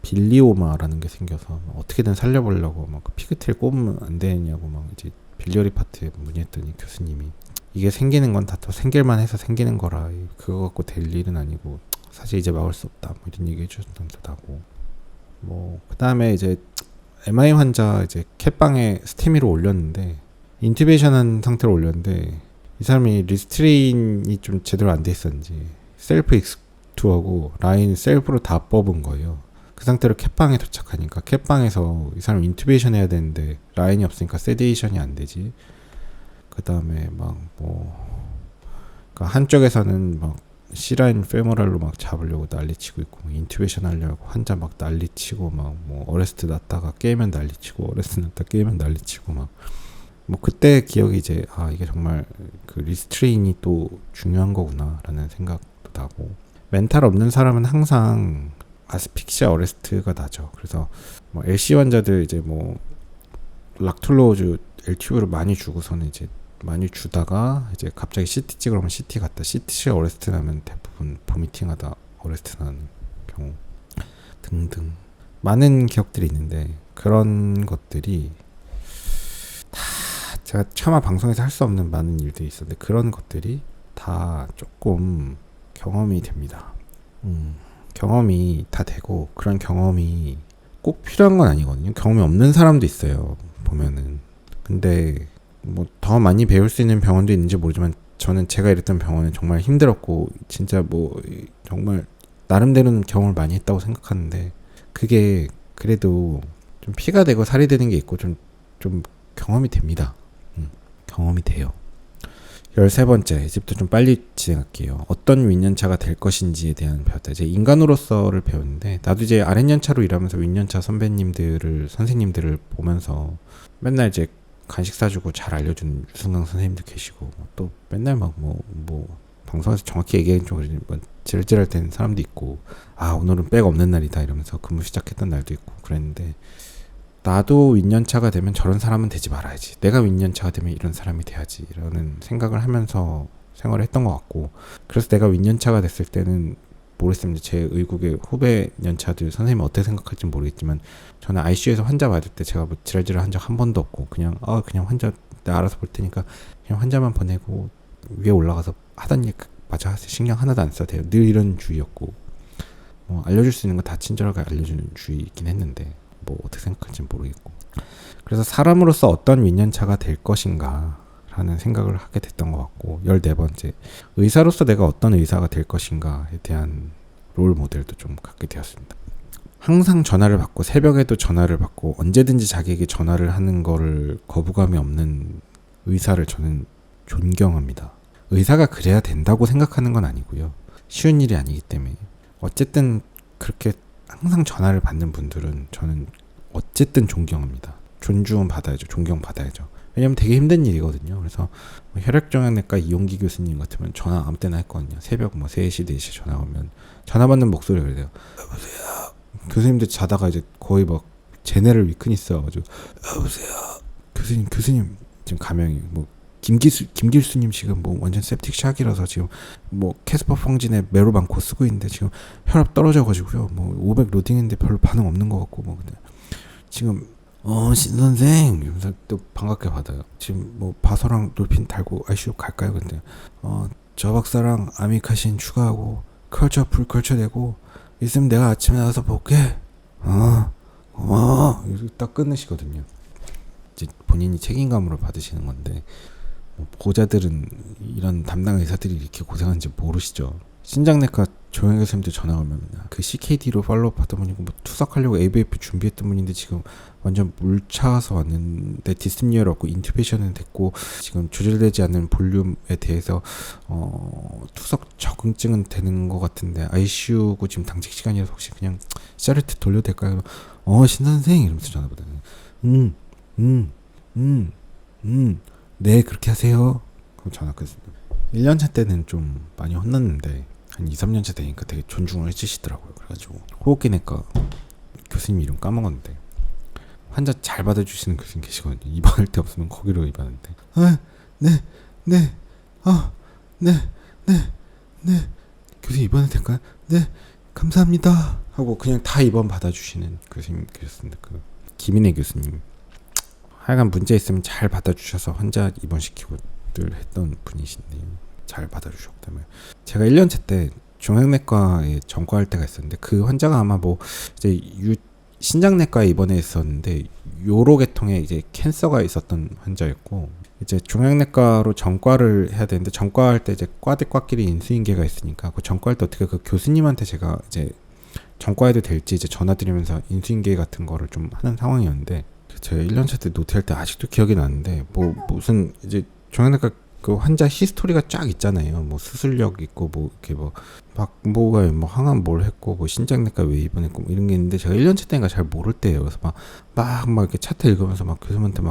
빌리오마라는 게 생겨서 어떻게든 살려보려고 막 피그테일 꼽으면 안 되냐고 막 이제 빌리어리 파트에 문의했더니 교수님이 이게 생기는 건 다 더 생길만 해서 생기는 거라 그거 갖고 될 일은 아니고 사실 이제 막을 수 없다 뭐 이런 얘기 해주셨던 듯 하고 뭐 그 다음에 이제 MI 환자 이제 캣방에 스테미로 올렸는데 인투베이션 한 상태로 올렸는데 이 사람이 리스트레인이 좀 제대로 안 돼 있었는지 셀프 익스투하고 라인 셀프로 다 뽑은 거예요. 그 상태로 캣방에 도착하니까 캣방에서 이 사람 인투베이션 해야 되는데 라인이 없으니까 세데이션이 안 되지. 그 다음에 막 뭐 그러니까 한쪽에서는 막 C라인 페모랄로 막 잡으려고 난리치고 있고 인투베이션 하려고 환자 막 난리치고 막 뭐 어레스트 났다가 깨면 난리치고 어레스트 났다 깨면 난리치고 막 뭐 그때 기억이 이제 아 이게 정말 그 리스트레인이 또 중요한 거구나라는 생각도 나고 멘탈 없는 사람은 항상 아스픽시아 어레스트가 나죠. 그래서 뭐 LC 환자들 이제 뭐 락툴로즈 L튜브를 많이 주고서는 이제 많이 주다가 이제 갑자기 CT 찍으러면 CT 갔다 CT 어레스트 나면 대부분 보미팅하다 어레스트 나는 경우 등등 많은 기억들이 있는데 그런 것들이 다 제가 차마 방송에서 할 수 없는 많은 일들이 있었는데 그런 것들이 다 조금 경험이 됩니다. 경험이 다 되고 그런 경험이 꼭 필요한 건 아니거든요. 경험이 없는 사람도 있어요. 보면은. 근데 뭐 더 많이 배울 수 있는 병원도 있는지 모르지만 저는 제가 일했던 병원은 정말 힘들었고 진짜 뭐 정말 나름대로는 경험을 많이 했다고 생각하는데 그게 그래도 좀 피가 되고 살이 되는 게 있고 좀 경험이 됩니다. 경험이 돼요. 13번째, 이제부터 좀 빨리 진행할게요. 어떤 윗년차가 될 것인지에 대한 배웠다. 이제 인간으로서를 배웠는데, 나도 이제 아랫년차로 일하면서 윗년차 선생님들을 보면서 맨날 이제 간식 사주고 잘 알려주는 유승강 선생님도 계시고, 또 맨날 방송에서 정확히 얘기하기는 좀 뭐 지랄지랄 되는 사람도 있고, 오늘은 백 없는 날이다 이러면서 근무 시작했던 날도 있고 그랬는데, 나도 윗년차가 되면 저런 사람은 되지 말아야지, 내가 윗년차가 되면 이런 사람이 돼야지 라는 생각을 하면서 생활을 했던 것 같고, 그래서 내가 윗년차가 됐을 때는 모르겠습니다. 제 의국의 후배 년차들 선생님이 어떻게 생각할지 모르겠지만, 저는 ICU에서 환자 받을 때 제가 뭐 지랄지랄 한 적 한 번도 없고, 그냥 환자 내가 알아서 볼 테니까 그냥 환자만 보내고 위에 올라가서 하던 일 마저 하세요, 신경 하나도 안 써도 돼요, 늘 이런 주의였고, 알려줄 수 있는 거 다 친절하게 알려주는 주의이긴 했는데, 뭐 어떻게 생각할지 모르겠고, 그래서 사람으로서 어떤 윗년차가 될 것인가 라는 생각을 하게 됐던 것 같고, 14번째, 의사로서 내가 어떤 의사가 될 것인가에 대한 롤 모델도 좀 갖게 되었습니다. 항상 전화를 받고, 새벽에도 전화를 받고, 언제든지 자기에게 전화를 하는 거를 거부감이 없는 의사를 저는 존경합니다. 의사가 그래야 된다고 생각하는 건 아니고요, 쉬운 일이 아니기 때문에. 어쨌든 그렇게 항상 전화를 받는 분들은 저는 어쨌든 존경합니다. 존중 받아야죠. 존경 받아야죠. 왜냐면 되게 힘든 일이거든요. 그래서 혈액종양내과 이용기 교수님 같으면 전화 아무 때나 했거든요. 새벽 3시 4시 전화 오면 전화 받는 목소리가 그래요. 여보세요. 교수님들 자다가 이제 거의 막 제네럴 위크니스 와가지고, 여보세요. 교수님 지금 감염이 김길수님 지금 완전 septic shock이라서 지금 캐스퍼 펑진에 메로방코 쓰고 있는데 지금 혈압 떨어져가지고요, 500 로딩했는데 별로 반응 없는 것 같고, 근데 지금 신선생 이러면서 또 반갑게 받아요. 지금 바소랑 돌핀 달고 ICU 갈까요? 근데 저 박사랑 아미카신 추가하고 컬처 풀컬처 되고 있으면 내가 아침에 나가서 볼게. 고마워. 이렇게 딱 끝내시거든요. 이제 본인이 책임감으로 받으시는 건데, 보호자들은 이런 담당 의사들이 이렇게 고생하는지 모르시죠. 신장내과 조영애 교수님들 전화 오면 그 CKD로 팔로우업 하던 분이고, 투석하려고 AVF 준비했던 분인데 지금 완전 물차서 왔는데 디스니어를 얻고 인투베이션은 됐고, 지금 조절되지 않는 볼륨에 대해서 투석 적응증은 되는 것 같은데 ICU고 지금 당직 시간이라서 혹시 그냥 샤르트 돌려도 될까요? 신선생 이러면서 전화 받아요. 네, 그렇게 하세요. 그럼 전화 끊습니다. 1년차 때는 좀 많이 혼났는데 한 2, 3년차 되니까 되게 존중을 해주시더라고요. 그래가지고 호흡기내과 교수님 이름 까먹었는데 환자 잘 받아주시는 교수님 계시거든요. 입원할 때 없으면 거기로 입원하는데, 네 교수님 입원해도 될까요? 네, 감사합니다 하고 그냥 다 입원 받아주시는 교수님 계셨습니다. 그 김인혜 교수님, 하여간 문제 있으면 잘 받아주셔서 환자 입원시키고 늘 했던 분이신데 잘 받아주셨기 때문에. 제가 1년차 때 종양내과에 전과할 때가 있었는데, 그 환자가 아마 이제 신장내과에 입원했었는데 요로 계통에 이제 캔서가 있었던 환자였고, 이제 종양내과로 전과를 해야 되는데, 전과할 때 이제 과대과끼리 인수인계가 있으니까 그 전과할 때 어떻게 그 교수님한테 제가 이제 전과해도 될지 이제 전화드리면서 인수인계 같은 거를 좀 하는 상황이었는데, 제가 1년차 때 노트할 때 아직도 기억이 나는데, 무슨 이제 종양내과 그 환자 히스토리가 쫙 있잖아요. 수술력 있고 이렇게 항암 뭘 했고 신장내과 왜 입원했고 이런 게 있는데, 제가 1년차 때인가 잘 모를 때예요. 그래서 막 이렇게 차트 읽으면서 교수님한테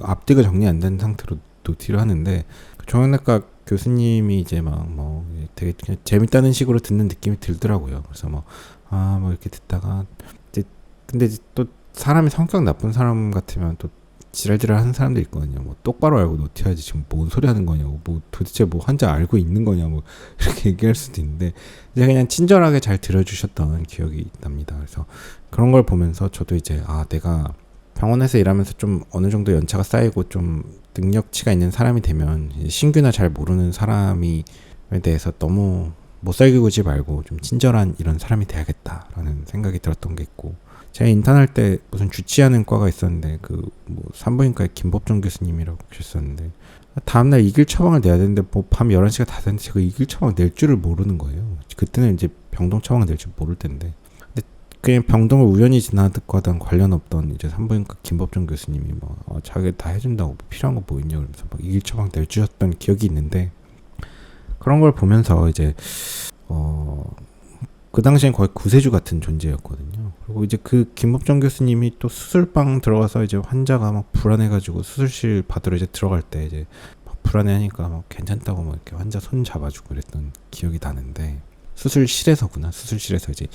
앞뒤가 정리 안 된 상태로 노티를 하는데, 그 종양내과 교수님이 이제 되게 그냥 재밌다는 식으로 듣는 느낌이 들더라고요. 그래서 이렇게 듣다가 근데 이제 또 사람이 성격 나쁜 사람 같으면 또 지랄지랄 하는 사람도 있거든요. 똑바로 알고 노티하지 지금 뭔 소리 하는 거냐고, 도대체 환자 알고 있는 거냐고 이렇게 얘기할 수도 있는데, 이제 그냥 친절하게 잘 들어주셨던 기억이 납니다. 그래서 그런 걸 보면서 저도 이제 내가 병원에서 일하면서 좀 어느 정도 연차가 쌓이고 좀 능력치가 있는 사람이 되면 신규나 잘 모르는 사람에 대해서 너무 못살게 구지 말고 좀 친절한 이런 사람이 돼야겠다라는 생각이 들었던 게 있고, 제가 인턴할 때 무슨 주치하는 과가 있었는데, 산부인과에 김법정 교수님이라고 계셨었는데, 다음날 이길 처방을 내야 되는데 밤 11시가 다 됐는데 제가 이길 처방 낼 줄을 모르는 거예요. 그때는 이제 병동 처방 낼 줄 모를 텐데, 근데 그냥 병동을 우연히 지나거든 관련 없던 이제 산부인과 김법정 교수님이 뭐 자기 다 해준다고 필요한 거 뭐 있냐 그러면서 막 일처방 내주셨던 기억이 있는데, 그런 걸 보면서 이제 그 당시엔 거의 구세주 같은 존재였거든요. 그리고 이제 그 김법정 교수님이 또 수술방 들어가서 이제 환자가 막 불안해가지고 수술실 받으러 이제 들어갈 때 이제 막 불안해하니까 막 괜찮다고 막 이렇게 환자 손 잡아주고 그랬던 기억이 나는데, 수술실에서 이제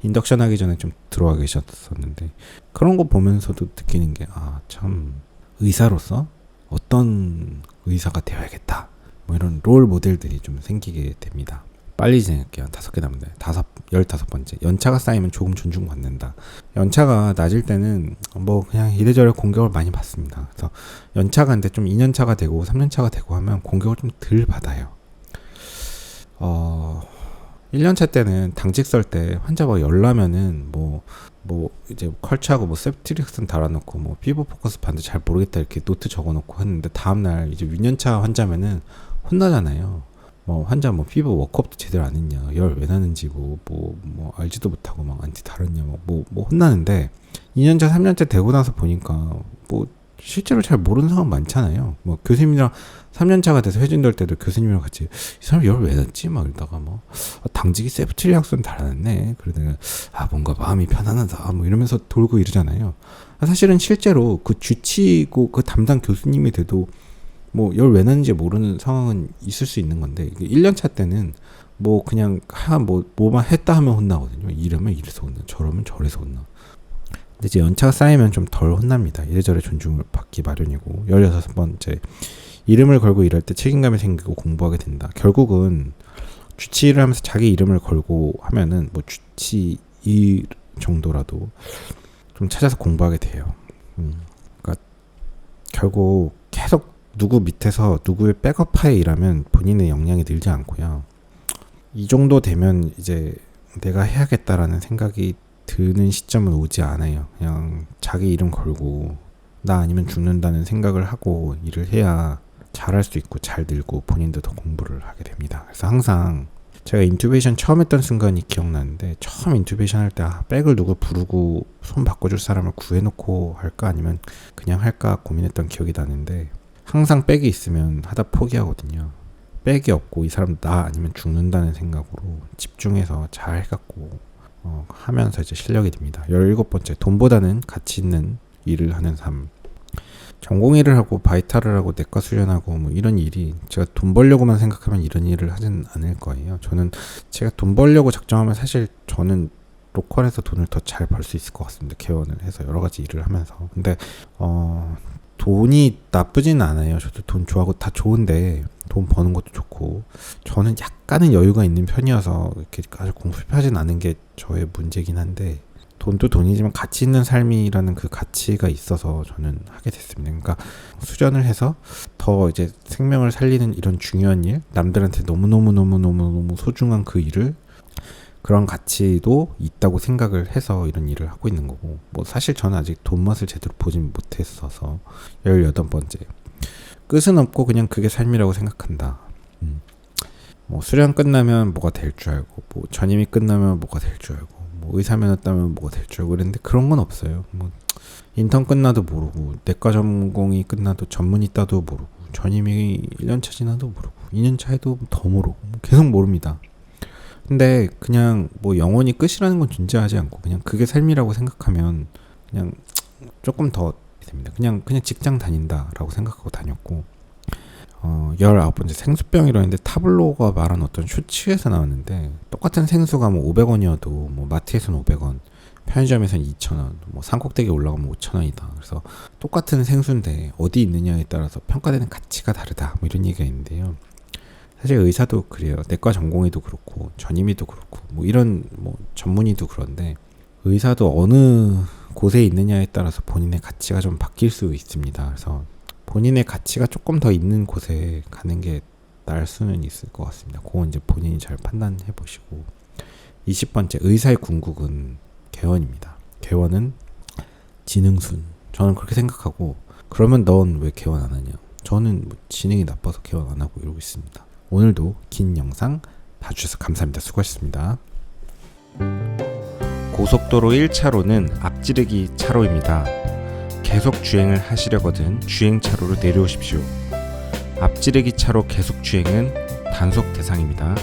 인덕션 하기 전에 좀 들어와 계셨었는데, 그런 거 보면서도 느끼는 게 참 의사로서 어떤 의사가 되어야겠다 뭐 이런 롤 모델들이 좀 생기게 됩니다. 빨리 진행할게요. 5개 남는데 15번째, 연차가 쌓이면 조금 존중받는다. 연차가 낮을 때는 뭐 그냥 이래저래 공격을 많이 받습니다. 그래서 연차가 근데 좀 2년차가 되고 3년차가 되고 하면 공격을 좀 덜 받아요. 1년차 때는 당직 설 때 환자 뭐 열나면은 뭐 이제 컬처하고 뭐 세프트릭슨 달아놓고 뭐 피부 포커스 반드 잘 모르겠다 이렇게 노트 적어놓고 했는데, 다음날 이제 6년차 환자면은 혼나잖아요. 뭐 환자 뭐 피부 워크업도 제대로 안 했냐, 열 왜 나는지 뭐 알지도 못하고 막 안티 다뤘냐 뭐 혼나는데, 2년차 3년차 되고 나서 보니까 뭐 실제로 잘 모르는 상황 많잖아요. 뭐 교수님이랑 3년차가 돼서 회진될 때도 교수님이랑 같이 이 사람 열 왜 났지 막 이러다가 뭐 당직이 세프트리악슨 달아놨네, 그러다가 뭔가 마음이 편안하다 뭐 이러면서 돌고 이러잖아요. 사실은 실제로 그 주치고 그 담당 교수님이 돼도 뭐 열 왜 났는지 모르는 상황은 있을 수 있는 건데, 1년차 때는 뭐 그냥 뭐만 했다 하면 혼나거든요. 이러면 이래서 혼나, 저러면 저래서 혼나. 근데 이제 연차가 쌓이면 좀 덜 혼납니다. 이래저래 존중을 받기 마련이고. 16번째, 이름을 걸고 일할 때 책임감이 생기고 공부하게 된다. 결국은 주치의를 하면서 자기 이름을 걸고 하면은 뭐 주치의 정도라도 좀 찾아서 공부하게 돼요. 그러니까 결국 계속 누구 밑에서 누구의 백업하에 일하면 본인의 역량이 늘지 않고요. 이 정도 되면 이제 내가 해야겠다라는 생각이 드는 시점은 오지 않아요. 그냥 자기 이름 걸고 나 아니면 죽는다는 생각을 하고 일을 해야 잘할 수 있고 잘 늘고 본인도 더 공부를 하게 됩니다. 그래서 항상 제가 인투베이션 처음 했던 순간이 기억나는데, 처음 인투베이션 할 때 백을 누구 부르고 손 바꿔줄 사람을 구해놓고 할까 아니면 그냥 할까 고민했던 기억이 나는데, 항상 백이 있으면 하다 포기하거든요. 백이 없고 이 사람 나 아니면 죽는다는 생각으로 집중해서 잘 해갖고 하면서 이제 실력이 됩니다. 17번째, 돈보다는 가치 있는 일을 하는 삶. 전공의를 하고 바이탈을 하고 내과 수련하고 뭐 이런 일이 제가 돈 벌려고만 생각하면 이런 일을 하진 않을 거예요. 저는 제가 돈 벌려고 작정하면 사실 저는 로컬에서 돈을 더 잘 벌 수 있을 것 같습니다. 개원을 해서 여러 가지 일을 하면서. 근데 돈이 나쁘진 않아요. 저도 돈 좋아하고 다 좋은데, 돈 버는 것도 좋고, 저는 약간은 여유가 있는 편이어서 이렇게 아주 공급하진 않은 게 저의 문제긴 한데, 돈도 돈이지만 가치 있는 삶이라는 그 가치가 있어서 저는 하게 됐습니다. 그러니까 수련을 해서 더 이제 생명을 살리는 이런 중요한 일, 남들한테 너무너무 소중한 그 일을, 그런 가치도 있다고 생각을 해서 이런 일을 하고 있는 거고, 뭐 사실 저는 아직 돈 맛을 제대로 보진 못했어서. 18번째, 끝은 없고 그냥 그게 삶이라고 생각한다. 뭐 수련 끝나면 뭐가 될 줄 알고, 뭐 전임이 끝나면 뭐가 될 줄 알고, 뭐 의사면허 따면 뭐가 될 줄 알고 그랬는데 그런 건 없어요. 뭐 인턴 끝나도 모르고, 내과 전공이 끝나도 전문의 따도 모르고, 전임이 1년차 지나도 모르고, 2년차 해도 더 모르고, 계속 모릅니다. 근데 그냥 뭐 영원히 끝이라는 건 존재하지 않고 그냥 그게 삶이라고 생각하면 그냥 조금 더 됩니다. 그냥 직장 다닌다라고 생각하고 다녔고. 19번째, 생수병이라 했는데 타블로가 말한 어떤 쇼츠에서 나왔는데, 똑같은 생수가 뭐 500원이어도 뭐 마트에서는 500원, 편의점에서는 2,000원, 뭐 산꼭대기에 올라가면 5,000원이다. 그래서 똑같은 생수인데 어디 있느냐에 따라서 평가되는 가치가 다르다, 뭐 이런 얘기가 있는데요. 사실 의사도 그래요. 내과 전공의도 그렇고 전임의도 그렇고 뭐 이런 뭐 전문의도 그런데, 의사도 어느 곳에 있느냐에 따라서 본인의 가치가 좀 바뀔 수 있습니다. 그래서 본인의 가치가 조금 더 있는 곳에 가는 게 나을 수는 있을 것 같습니다. 그건 이제 본인이 잘 판단해 보시고. 20번째, 의사의 궁극은 개원입니다. 개원은 지능순. 저는 그렇게 생각하고, 그러면 넌 왜 개원 안 하냐? 저는 뭐 지능이 나빠서 개원 안 하고 이러고 있습니다. 오늘도 긴 영상 봐주셔서 감사합니다. 수고하셨습니다. 고속도로 1차로는 앞지르기 차로입니다. 계속 주행을 하시려거든 주행차로로 내려오십시오. 앞지르기 차로 계속 주행은 단속 대상입니다.